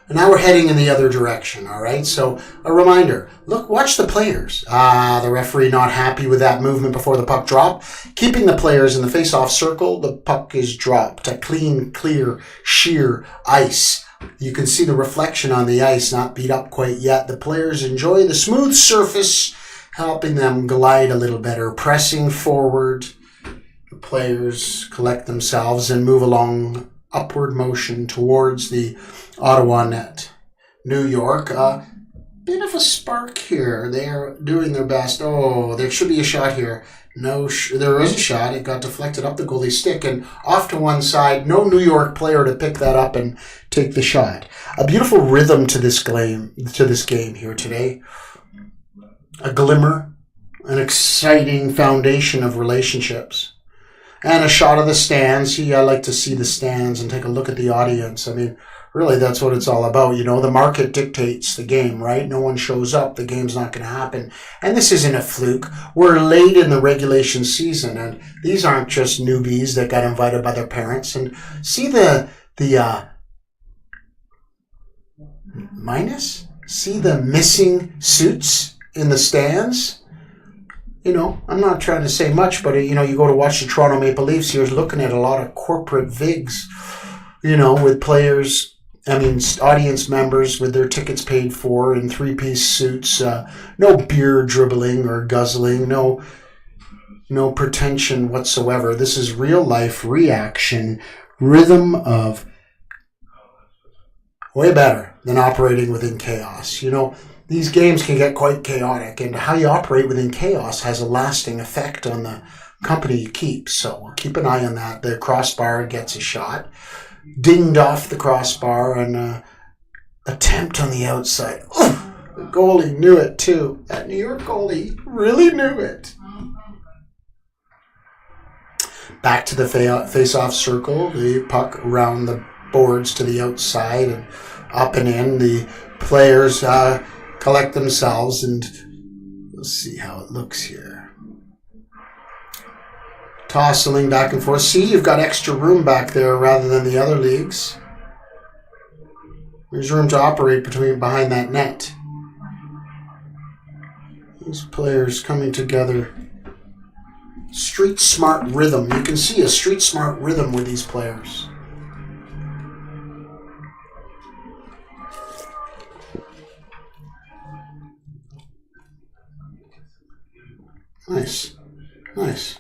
And now we're heading in the other direction, all right? So a reminder, look, watch the players. The referee not happy with that movement before the puck drop. Keeping the players in the face-off circle, the puck is dropped. A clean, clear, sheer ice. You can see the reflection on the ice, not beat up quite yet. The players enjoy the smooth surface, helping them glide a little better, pressing forward. The players collect themselves and move along upward motion towards the Ottawa net. New York, bit of a spark here. They're doing their best. Oh, there should be a shot here. No, there was a shot. It got deflected up the goalie stick and off to one side. No New York player to pick that up and take the shot. A beautiful rhythm to this game here today. A glimmer, an exciting foundation of relationships. And a shot of the stands. I like to see the stands and take a look at the audience. I mean, really, that's what it's all about. You know, the market dictates the game, right? No one shows up. The game's not going to happen. And this isn't a fluke. We're late in the regulation season, and these aren't just newbies that got invited by their parents. And see the minus? See the missing suits in the stands? You know, I'm not trying to say much, but, you know, you go to watch the Toronto Maple Leafs, you're looking at a lot of corporate vigs, you know, with players, audience members with their tickets paid for in three-piece suits, no beer dribbling or guzzling, no pretension whatsoever. This is real-life reaction, rhythm of way better than operating within chaos. You know, these games can get quite chaotic, and how you operate within chaos has a lasting effect on the company you keep. So keep an eye on that. The crossbar gets a shot. Dinged off the crossbar and attempt on the outside. Oh, the goalie knew it too. That New York goalie really knew it. Back to the face-off circle. The puck around the boards to the outside and up and in. The players collect themselves, and we'll see how it looks here. Tossing back and forth. See, you've got extra room back there rather than the other leagues. There's room to operate behind that net. These players coming together. Street smart rhythm. You can see a street smart rhythm with these players. Nice. Nice.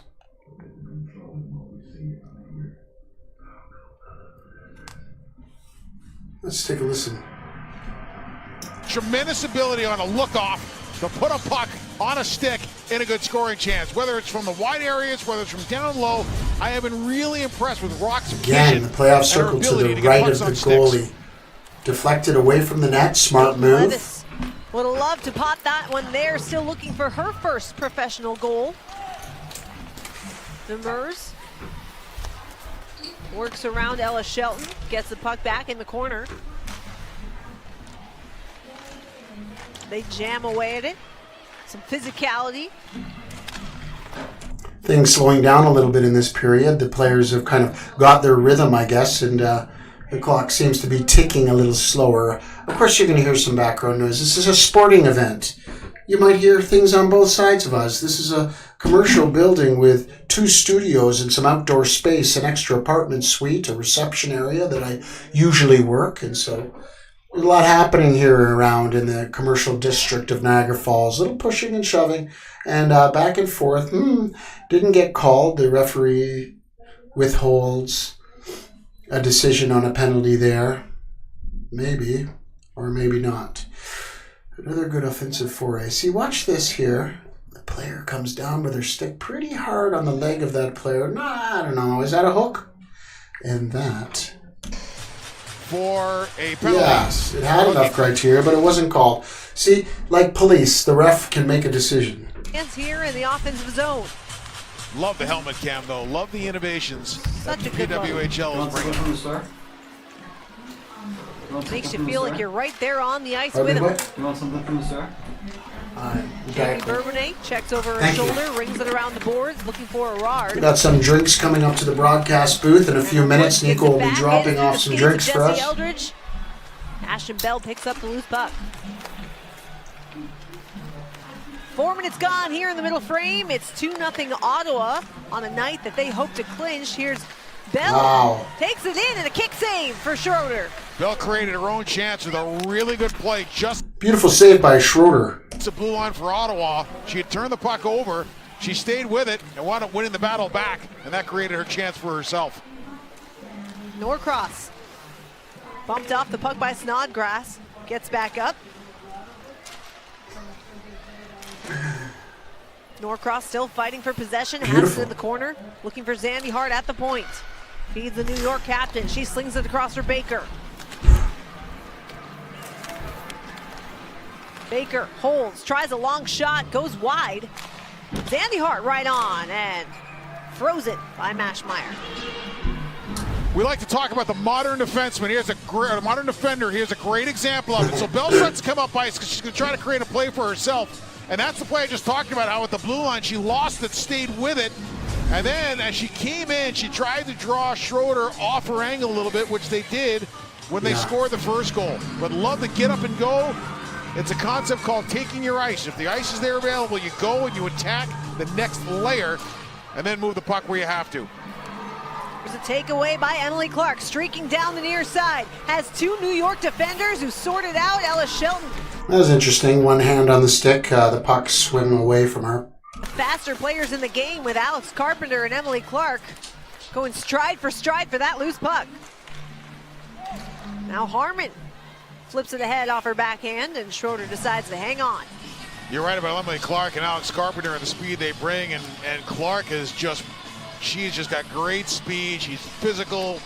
Let's take a listen. Tremendous ability on a look-off to put a puck on a stick in a good scoring chance. Whether it's from the wide areas, whether it's from down low, I have been really impressed with Rock's again, the playoff circle to the right of the goalie. Deflected away from the net. Smart move. Levis would have loved to pot that one there. Still looking for her first professional goal. Demers works around Ella Shelton, gets the puck back in the corner. They jam away at it. Some physicality. Things slowing down a little bit in this period. The players have kind of got their rhythm, I guess, and the clock seems to be ticking a little slower. Of course, you're going to hear some background noise. This is a sporting event. You might hear things on both sides of us. This is a commercial building with 2 studios and some outdoor space, an extra apartment suite, a reception area that I usually work. And so there's a lot happening here around in the commercial district of Niagara Falls. A little pushing and shoving and back and forth. Didn't get called. The referee withholds a decision on a penalty there. Maybe, or maybe not. Another good offensive foray. See, watch this here. The player comes down with her stick pretty hard on the leg of that player. I don't know. Is that a hook? And that... for a penalty. Yes, it had enough criteria, but it wasn't called. See, like police, the ref can make a decision. Hands here in the offensive zone. Love the helmet cam, though. Love the innovations that the Such a good PWHL is bringing. Makes you feel like you're right there on the ice with him. You want something from the star? Jamie Bourbonnais checks over her shoulder, rings it around the boards, looking for a rod. We got some drinks coming up to the broadcast booth in a few minutes. Nico will be dropping off some drinks for us. Eldridge. Ashton Bell picks up the loose puck. 4 minutes gone here in the middle frame. It's 2-0 Ottawa on a night that they hope to clinch. Here's Bell. Wow. Takes it in and a kick save for Schroeder. Bell created her own chance with a really good play. Just Beautiful save by Schroeder. It's a blue line for Ottawa. She had turned the puck over. She stayed with it and wound up winning the battle back, and that created her chance for herself. Norcross bumped off the puck by Snodgrass. Gets back up. Norcross still fighting for possession. Has it in the corner. Looking for Zandy Hart at the point. Feeds the New York captain. She slings it across for Baker. Baker holds, tries a long shot, goes wide. Zandy Hart right on and throws it by Mashmeyer. We like to talk about the modern defenseman. Here's a modern defender. Here's a great example of it. So Bell starts to come up ice because she's going to try to create a play for herself. And that's the play I just talked about, how with the blue line, she lost it, stayed with it. And then as she came in, she tried to draw Schroeder off her angle a little bit, which they did when they scored the first goal. But love to get up and go. It's a concept called taking your ice. If the ice is there available, you go and you attack the next layer and then move the puck where you have to. There's a takeaway by Emily Clark, streaking down the near side. Has two New York defenders who sorted out Ella Shelton. That was interesting. One hand on the stick, the puck swim away from her. Faster players in the game with Alex Carpenter and Emily Clark going stride for that loose puck. Now Harmon flips it ahead off her backhand, and Schroeder decides to hang on. You're right about Emily Clark and Alex Carpenter and the speed they bring, and Clark is just, she's just got great speed. She's physical.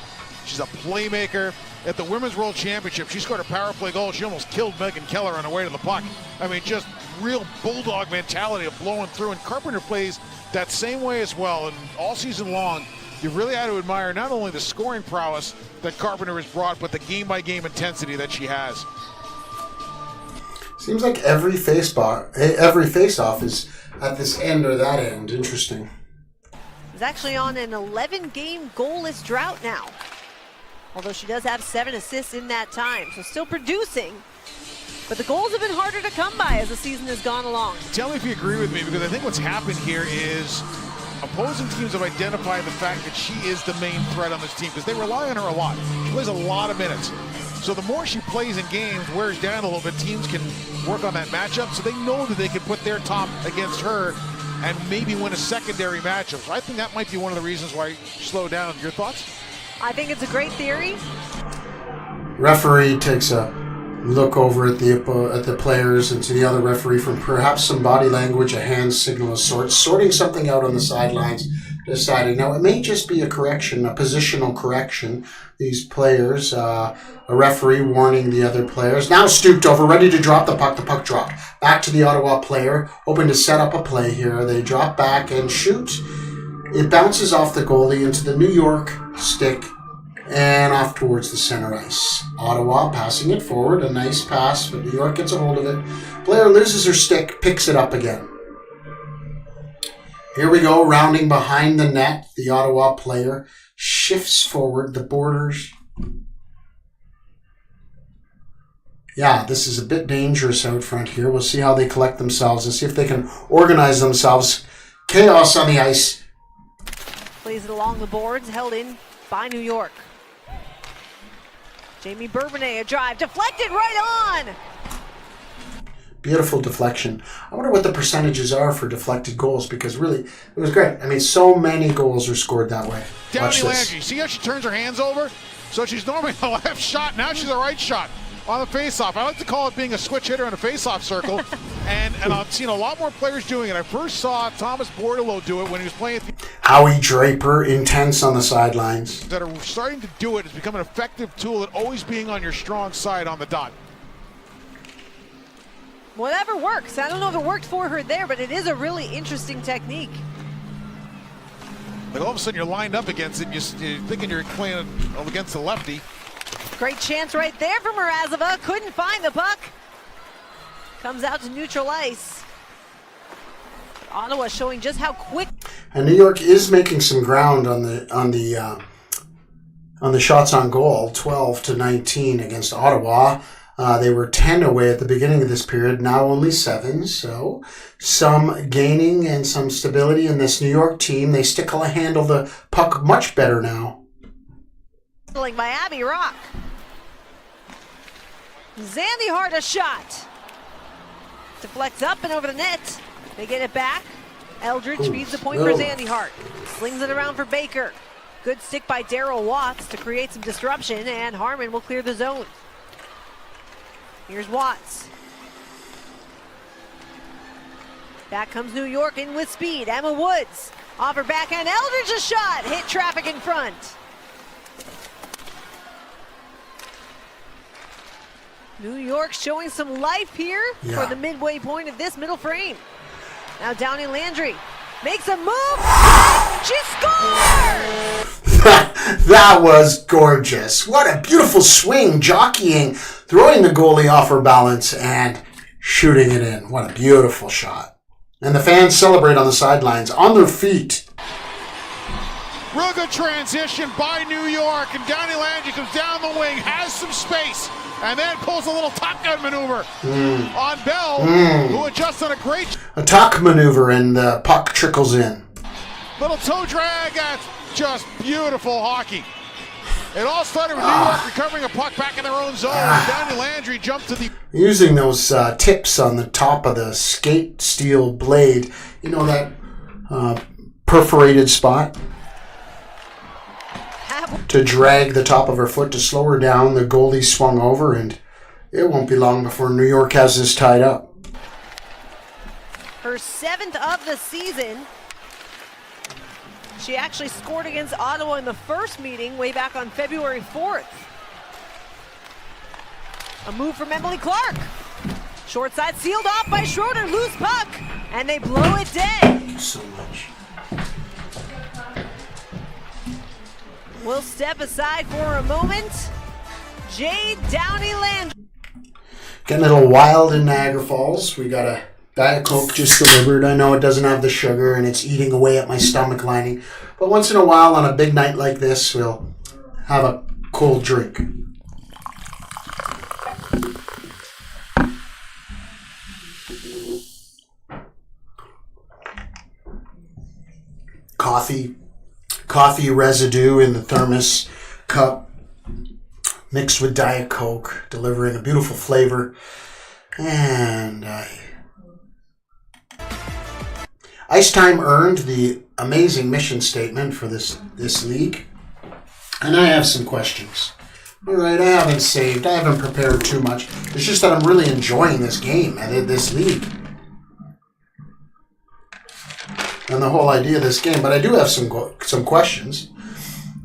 She's a playmaker. At the Women's World Championship, she scored a power play goal. She almost killed Megan Keller on her way to the puck. I mean, just real bulldog mentality of blowing through, and Carpenter plays that same way as well. And all season long, you really had to admire not only the scoring prowess that Carpenter has brought, but the game-by-game intensity that she has. Seems like every face-off is at this end or that end. Interesting. She's actually on an 11-game goalless drought now. Although she does have 7 assists in that time, so still producing. But the goals have been harder to come by as the season has gone along. Tell me if you agree with me, because I think what's happened here is opposing teams have identified the fact that she is the main threat on this team, because they rely on her a lot. She plays a lot of minutes. So the more she plays in games, wears down a little bit, teams can work on that matchup, so they know that they can put their top against her and maybe win a secondary matchup. So I think that might be one of the reasons why she slowed down. Your thoughts? I think it's a great theory. Referee takes a look over at the players and to the other referee from perhaps some body language, a hand signal of sorts, sorting something out on the sidelines, deciding. Now, it may just be a correction, a positional correction. These players, a referee warning the other players. Now stooped over, ready to drop the puck. The puck dropped. Back to the Ottawa player, hoping to set up a play here. They drop back and shoot. It bounces off the goalie into the New York stick and off towards the center ice. Ottawa passing it forward, a nice pass, but New York gets a hold of it. Player loses her stick, picks it up again. Here we go, rounding behind the net. The Ottawa player shifts forward, the borders. Yeah, this is a bit dangerous out front here. We'll see how they collect themselves and see if they can organize themselves. Chaos on the ice. Plays it along the boards, held in by New York. Jamie Bourbonnais, a drive, deflected right on! Beautiful deflection. I wonder what the percentages are for deflected goals, because really, it was great. I mean, so many goals are scored that way. Downey Landry, see how she turns her hands over? So she's normally a left shot, now she's a right shot on the faceoff. I like to call it being a switch hitter in a faceoff circle, and I've seen a lot more players doing it. I first saw Thomas Bordeleau do it when he was playing. Howie Draper, intense on the sidelines. That are starting to do it. It's become an effective tool at always being on your strong side on the dot. whatever works. I don't know if it worked for her there, but it is a really interesting technique. Like all of a sudden you're lined up against it, you're thinking you're playing against the lefty. Great chance right there for Mrazova. Couldn't find the puck. Comes out to neutral ice. Ottawa showing just how quick. And New York is making some ground on the shots on goal, 12-19 against Ottawa. They were 10 away at the beginning of this period, now only 7. So some gaining and some stability in this New York team. They still handle the puck much better now. By Abby Rock. Zandy Hart a shot. Deflects up and over the net. They get it back. Eldridge feeds the point for Zandy Hart. Slings it around for Baker. Good stick by Darryl Watts to create some disruption, and Harmon will clear the zone. Here's Watts. Back comes New York in with speed. Emma Woods. Off her backhand. Eldridge a shot. Hit traffic in front. New York showing some life here for the midway point of this middle frame. Now Downey Landry makes a move. She scores! That was gorgeous. What a beautiful swing, jockeying, throwing the goalie off her balance and shooting it in. What a beautiful shot. And the fans celebrate on the sidelines, on their feet. Real good transition by New York, and Downey Landry comes down the wing, has some space, and then pulls a little Top Gun maneuver on Bell, who adjusts on a great... A tuck maneuver, and the puck trickles in. Little toe drag, that's just beautiful hockey. It all started with New York recovering a puck back in their own zone. Downey Landry jumped to the... Using those tips on the top of the skate steel blade, you know that perforated spot? To drag the top of her foot to slow her down. The goalie swung over, and it won't be long before New York has this tied up. Her 7th of the season. She actually scored against Ottawa in the first meeting way back on February 4th. A move from Emily Clark. Short side sealed off by Schroeder. Loose puck, and they blow it dead. So much. We'll step aside for a moment. Jade Downey Landry. Getting a little wild in Niagara Falls. We got a Diet Coke just delivered. I know it doesn't have the sugar and it's eating away at my stomach lining. But once in a while on a big night like this, we'll have a cold drink. Coffee residue in the thermos cup mixed with Diet Coke, delivering a beautiful flavor. And Ice Time earned the amazing mission statement for this league. And I have some questions. All right, I haven't prepared too much. It's just that I'm really enjoying this game and this league. And the whole idea of this game, but I do have some questions.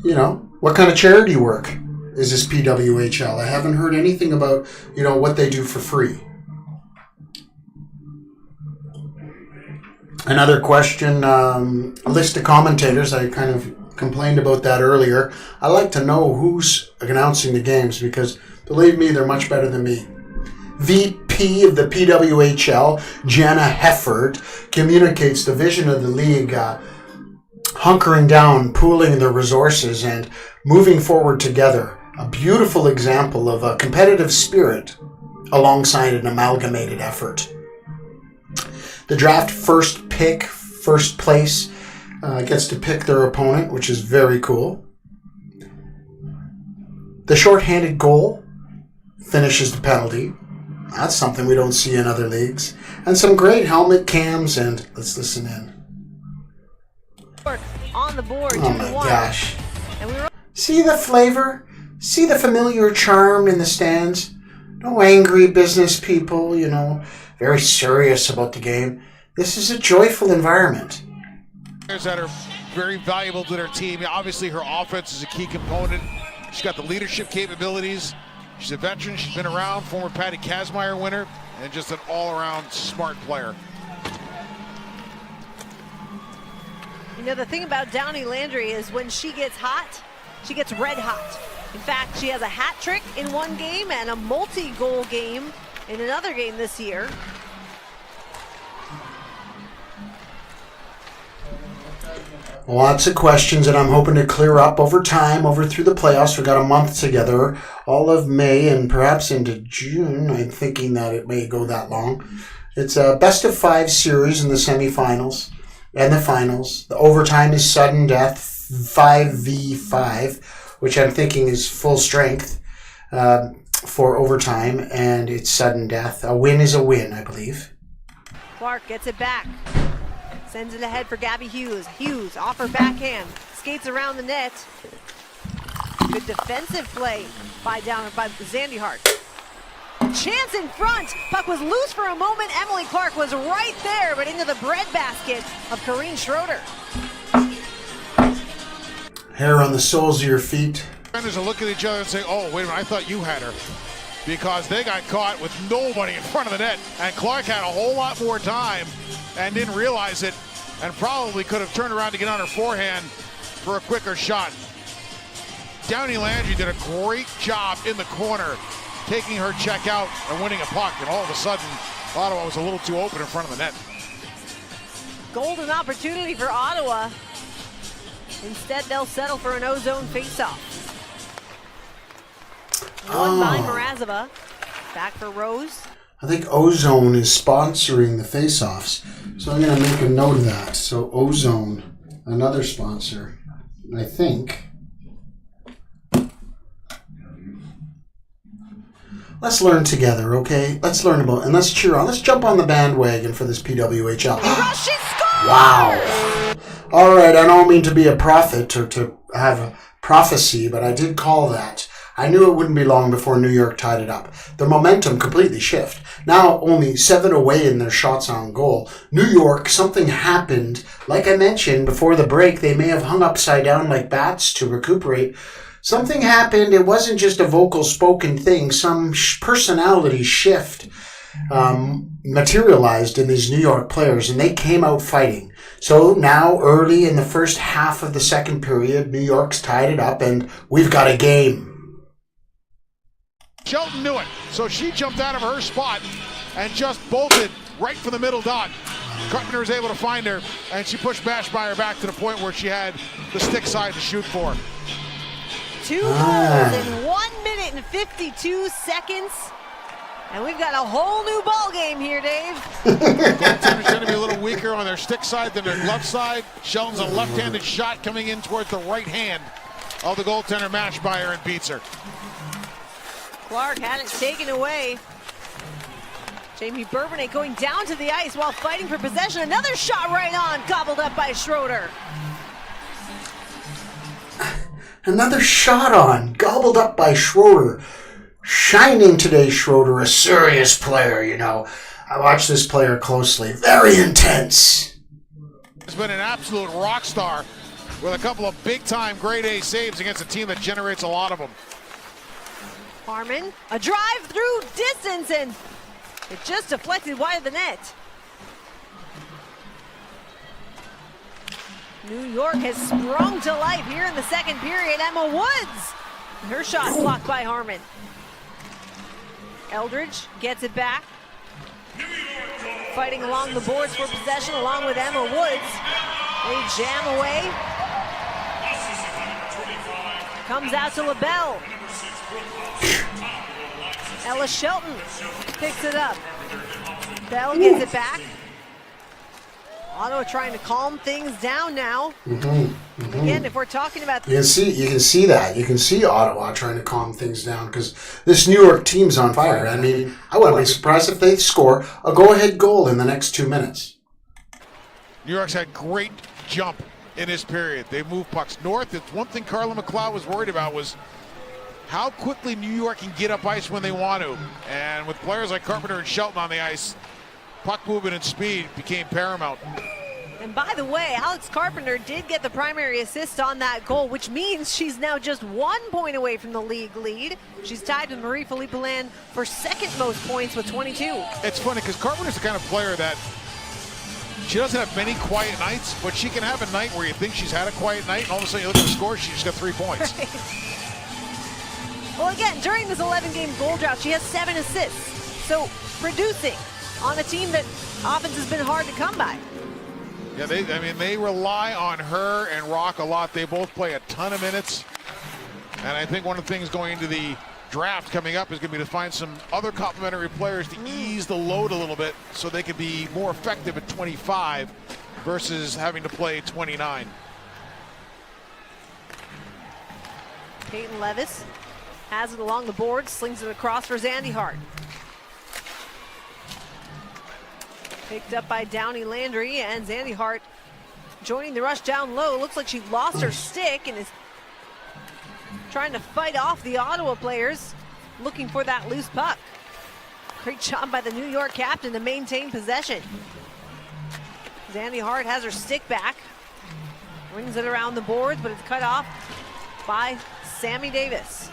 You know, what kind of charity work is this PWHL? I haven't heard anything about, what they do for free. Another question, a list of commentators. I kind of complained about that earlier. I like to know who's announcing the games because, believe me, they're much better than me. VP of the PWHL, Jenna Hefford, communicates the vision of the league, hunkering down, pooling the resources, and moving forward together. A beautiful example of a competitive spirit alongside an amalgamated effort. The draft first place, gets to pick their opponent, which is very cool. The shorthanded goal finishes the penalty. That's something we don't see in other leagues. And some great helmet cams, and let's listen in. On the board, oh my gosh. See the flavor? See the familiar charm in the stands? No angry business people, very serious about the game. This is a joyful environment. That are very valuable to their team. Obviously, her offense is a key component. She's got the leadership capabilities. She's a veteran. She's been around, former Patty Kazmaier winner. and just an all-around smart player. You know, the thing about Downey Landry is when she gets hot, she gets red hot. In fact, she has a hat trick in one game and a multi-goal game in another game this year. Lots of questions, and I'm hoping to clear up over time, over through the playoffs. We've got a month together, all of May and perhaps into June. I'm thinking that it may go that long. It's a best-of-5 series in the semifinals and the finals. The overtime is sudden death, 5v5, which I'm thinking is full strength for overtime, and it's sudden death. A win is a win, I believe. Clark gets it back. Sends it ahead for Gabby Hughes. Hughes off her backhand. Skates around the net. Good defensive play by Zandy Hart. Chance in front. Puck was loose for a moment. Emily Clark was right there, but into the breadbasket of Corrine Schroeder. Hair on the soles of your feet. Defenders will look at each other and say, oh, wait a minute, I thought you had her. Because they got caught with nobody in front of the net. And Clark had a whole lot more time and didn't realize it, and probably could have turned around to get on her forehand for a quicker shot. Downey Landry did a great job in the corner, taking her check out and winning a puck, and all of a sudden, Ottawa was a little too open in front of the net. Golden opportunity for Ottawa. Instead, they'll settle for an ozone faceoff. Won by Mrazova. Back for Rose. I think Ozone is sponsoring the face-offs, so I'm going to make a note of that. So Ozone, another sponsor, I think. Let's learn together, okay? Let's learn about, and let's cheer on. Let's jump on the bandwagon for this PWHL. Wow! All right, I don't mean to be a prophet or to have a prophecy, but I did call that. I knew it wouldn't be long before New York tied it up. The momentum completely shift. Now only 7 away in their shots on goal. New York, something happened. Like I mentioned before the break, they may have hung upside down like bats to recuperate. Something happened. It wasn't just a vocal spoken thing. Some personality shift materialized in these New York players, and they came out fighting. So now, early in the first half of the second period, New York's tied it up, and we've got a game. Shelton knew it, so she jumped out of her spot and just bolted right from the middle dot. Carpenter was able to find her, and she pushed Mashmeyer back to the point where she had the stick side to shoot for. 2 goals in 1 minute and 52 seconds. And we've got a whole new ball game here, Dave. Goaltenders tend to be a little weaker on their stick side than their glove side. Shelton's a left-handed shot coming in towards the right hand of the goaltender Mashmeyer and beats her. Clark had it taken away. Jamie Bourbonnais going down to the ice while fighting for possession. Another shot right on, gobbled up by Schroeder. Another shot on, gobbled up by Schroeder. Shining today, Schroeder, a serious player, you know. I watched this player closely. Very intense. He's been an absolute rock star with a couple of big-time grade A saves against a team that generates a lot of them. Harmon, a drive through distance, and it just deflected wide of the net. New York has sprung to life here in the second period. Emma Woods, her shot blocked by Harmon. Eldridge gets it back. Fighting along the boards for possession along with Emma Woods. They jam away. Comes out to LaBelle. Ella Shelton picks it up. Bell gets it back. Ottawa trying to calm things down now. Again, if we're talking about... You can see that. You can see Ottawa trying to calm things down because this New York team's on fire. I mean, I wouldn't be surprised if they score a go-ahead goal in the next 2 minutes. New York's had great jump in this period. They moved pucks north. It's one thing Carla McLeod was worried about was how quickly New York can get up ice when they want to. And with players like Carpenter and Shelton on the ice, puck movement and speed became paramount. And by the way, Alex Carpenter did get the primary assist on that goal, which means she's now just 1 point away from the league lead. She's tied with Marie-Philippe Poulin for second most points with 22. It's funny because Carpenter's the kind of player that she doesn't have many quiet nights, but she can have a night where you think she's had a quiet night, and all of a sudden you look at the score, she just got 3 points. Right. Well, again, during this 11-game goal drought, she has 7 assists. So producing on a team that offense has been hard to come by. Yeah, they rely on her and Rock a lot. They both play a ton of minutes. And I think one of the things going into the draft coming up is going to be to find some other complementary players to ease the load a little bit so they could be more effective at 25 versus having to play 29. Peyton Levis has it along the board, slings it across for Zandy Hart. Picked up by Downey Landry, and Zandy Hart joining the rush down low. Looks like she lost her stick and is trying to fight off the Ottawa players, looking for that loose puck. Great job by the New York captain to maintain possession. Zandy Hart has her stick back, rings it around the boards, but it's cut off by Sammy Davis.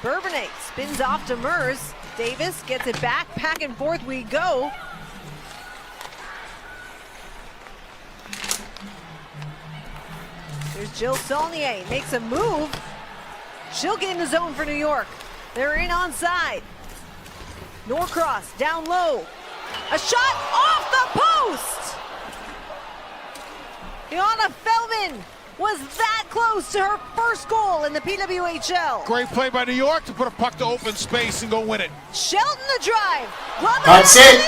Bourbonnais spins off to Mers. Davis gets it back and forth we go. There's Jill Saulnier, makes a move. She'll get in the zone for New York. They're in onside. Norcross down low. A shot off the post! Iana Feldman was that close to her first goal in the PWHL. Great play by New York to put a puck to open space and go win it. Shelton the drive. That's it.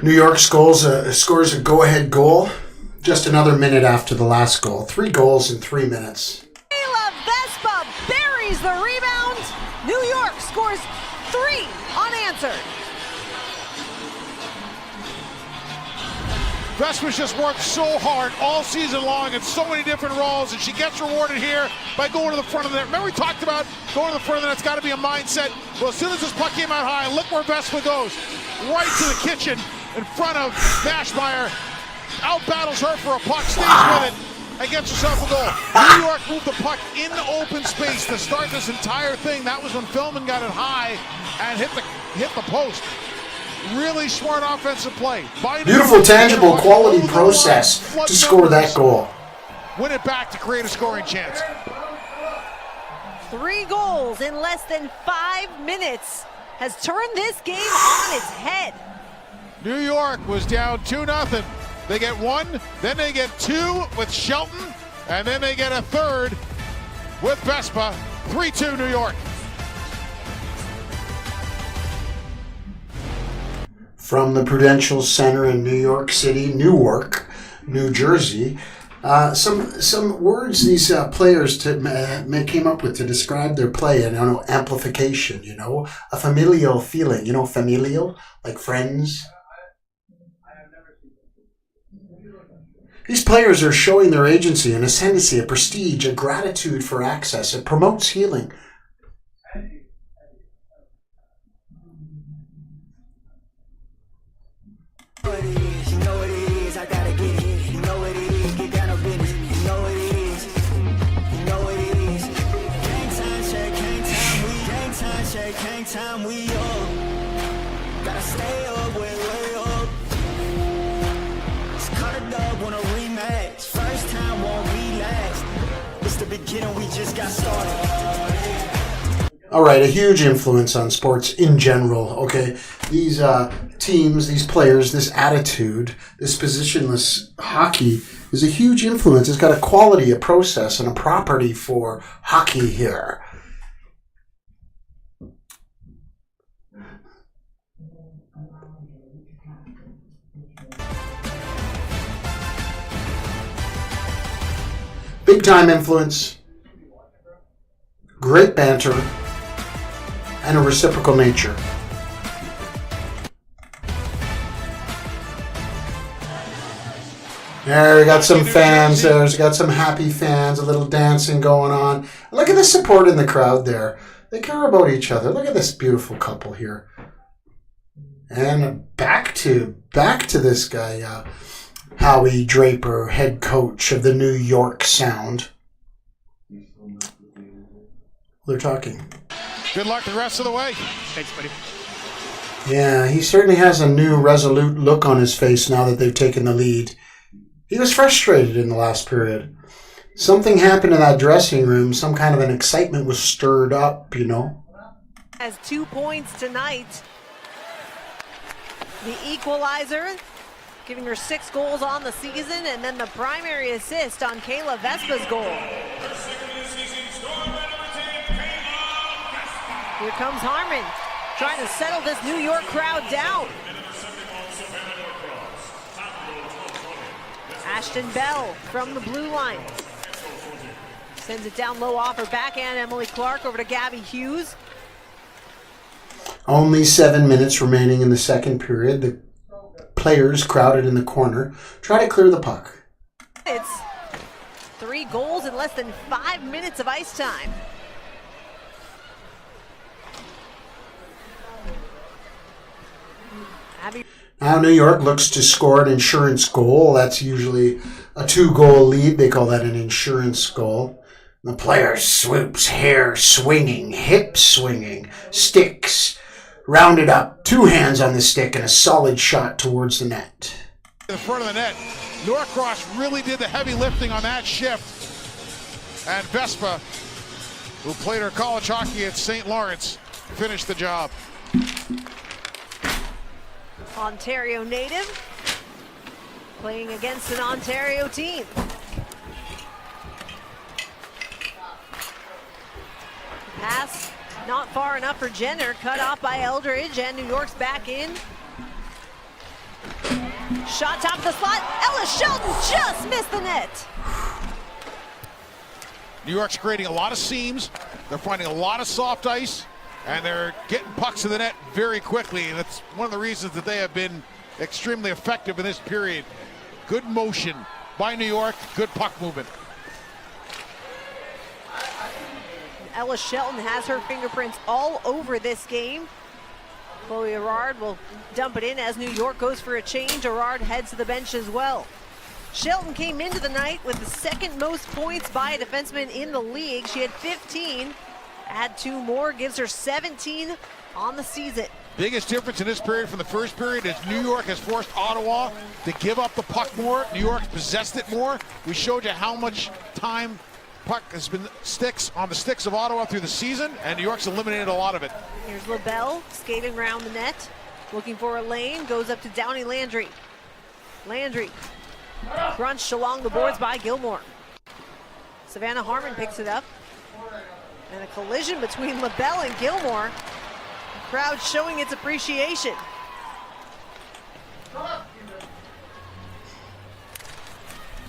New York scores a go-ahead goal just another minute after the last goal. 3 goals in 3 minutes. Ayla Vespa buries the rebound. New York scores 3 unanswered. Vespa's just worked so hard all season long in so many different roles, and she gets rewarded here by going to the front of the net. Remember we talked about going to the front of the net, it's got to be a mindset. Well, as soon as this puck came out high, look where Vespa goes. Right to the kitchen in front of Nashmeyer. Out-battles her for a puck, stays with it, and gets herself a goal. New York moved the puck into open space to start this entire thing. That was when Feldman got it high and hit the post. Really smart offensive play. Beautiful, tangible, quality process to score that goal. Win it back to create a scoring chance. 3 goals in less than 5 minutes has turned this game on its head. New York was down 2-0. They get 1, then they get 2 with Shelton, and then they get a 3rd with Vespa. 3-2 New York. From the Prudential Center in New York City, Newark, New Jersey, some words these players came up with to describe their play. And amplification, a familial feeling, familial, like friends. These players are showing their agency, an ascendancy, a prestige, a gratitude for access. It promotes healing. Time we up, gotta stay up, way up. It's cut it up, wanna rematch. First time won't be last. It's the beginning, we just got started. All right, a huge influence on sports in general. Okay, these teams, these players, this attitude, this positionless hockey is a huge influence. It's got a quality, a process, and a property for hockey here. Big time influence, great banter, and a reciprocal nature. There, we got some fans there. We got some happy fans, a little dancing going on. Look at the support in the crowd there. They care about each other. Look at this beautiful couple here. And back to this guy, Howie Draper, head coach of the New York Sound. They're talking. Good luck the rest of the way. Thanks, buddy. Yeah, he certainly has a new resolute look on his face now that they've taken the lead. He was frustrated in the last period. Something happened in that dressing room. Some kind of an excitement was stirred up, you know. Has 2 points tonight. The equalizer, giving her 6 goals on the season, and then the primary assist on Kayla Vespa's goal. Here comes Harmon, trying to settle this New York crowd down. Ashton Bell from the blue line. Sends it down low off her backhand. Emily Clark over to Gabby Hughes. Only 7 minutes remaining in the second period. The players crowded in the corner try to clear the puck. It's 3 goals in less than 5 minutes of ice time. Now New York looks to score an insurance goal. That's usually a 2-goal lead. They call that an insurance goal. The player swoops, hair swinging, hips swinging, sticks rounded up, 2 hands on the stick, and a solid shot towards the net. In the front of the net, Norcross really did the heavy lifting on that shift. And Vespa, who played her college hockey at St. Lawrence, finished the job. Ontario native, playing against an Ontario team. Pass not far enough for Jenner, cut off by Eldridge, and New York's back in. Shot top of the slot, Ella Shelton just missed the net. New York's creating a lot of seams, they're finding a lot of soft ice, and they're getting pucks to the net very quickly, and that's one of the reasons that they have been extremely effective in this period. Good motion by New York, good puck movement. Ella Shelton has her fingerprints all over this game. Chloe Arard will dump it in as New York goes for a change. Arard heads to the bench as well. Shelton came into the night with the 2nd most points by a defenseman in the league. She had 15. Add 2 more, gives her 17 on the season. Biggest difference in this period from the first period is New York has forced Ottawa to give up the puck more. New York's possessed it more. We showed you how much time puck has been sticks on the sticks of Ottawa through the season, and New York's eliminated a lot of it. Here's LaBelle skating around the net, looking for a lane, goes up to Downey Landry. Landry crunched along the boards by Gilmore. Savannah Harmon picks it up. And a collision between LaBelle and Gilmore. The crowd showing its appreciation.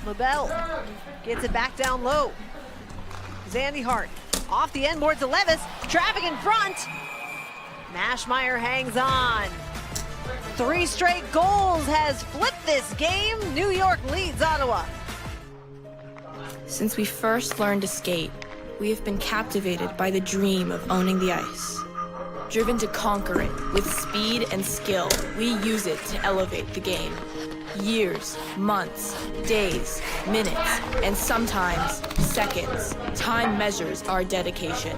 LaBelle gets it back down low. Zandy Hart off the end board to Levis. Traffic in front. Mashmeyer hangs on. 3 straight goals has flipped this game. New York leads Ottawa. Since we first learned to skate, we have been captivated by the dream of owning the ice. Driven to conquer it with speed and skill, we use it to elevate the game. Years, months, days, minutes, and sometimes seconds. Time measures our dedication.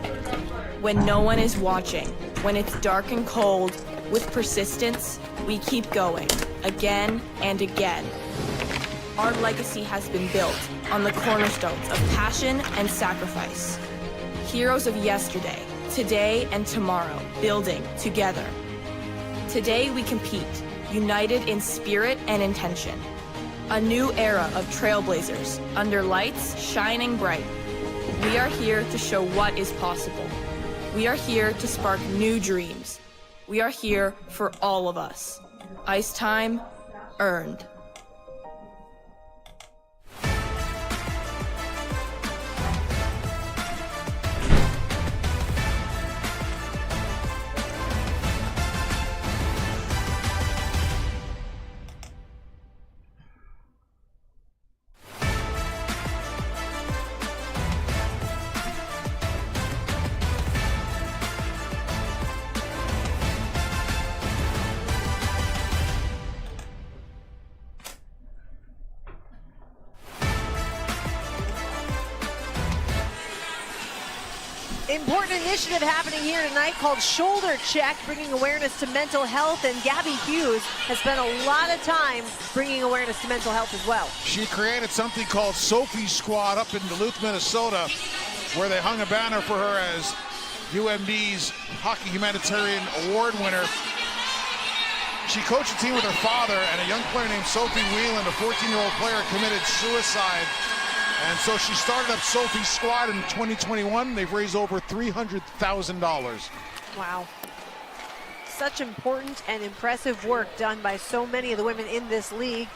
When no one is watching, when it's dark and cold, with persistence, we keep going, again and again. Our legacy has been built on the cornerstones of passion and sacrifice. Heroes of yesterday, today and tomorrow, building together. Today we compete, united in spirit and intention. A new era of trailblazers, under lights shining bright. We are here to show what is possible. We are here to spark new dreams. We are here for all of us. Ice time earned. Important initiative happening here tonight called Shoulder Check, bringing awareness to mental health, and Gabby Hughes has spent a lot of time bringing awareness to mental health as well. She created something called Sophie Squad up in Duluth, Minnesota, where they hung a banner for her as UMD's Hockey Humanitarian Award winner. She coached a team with her father, and a young player named Sophie Whelan, a 14-year-old player, committed suicide. And so she started up Sophie's Squad in 2021. They've raised over $300,000. Wow. Such important and impressive work done by so many of the women in this league.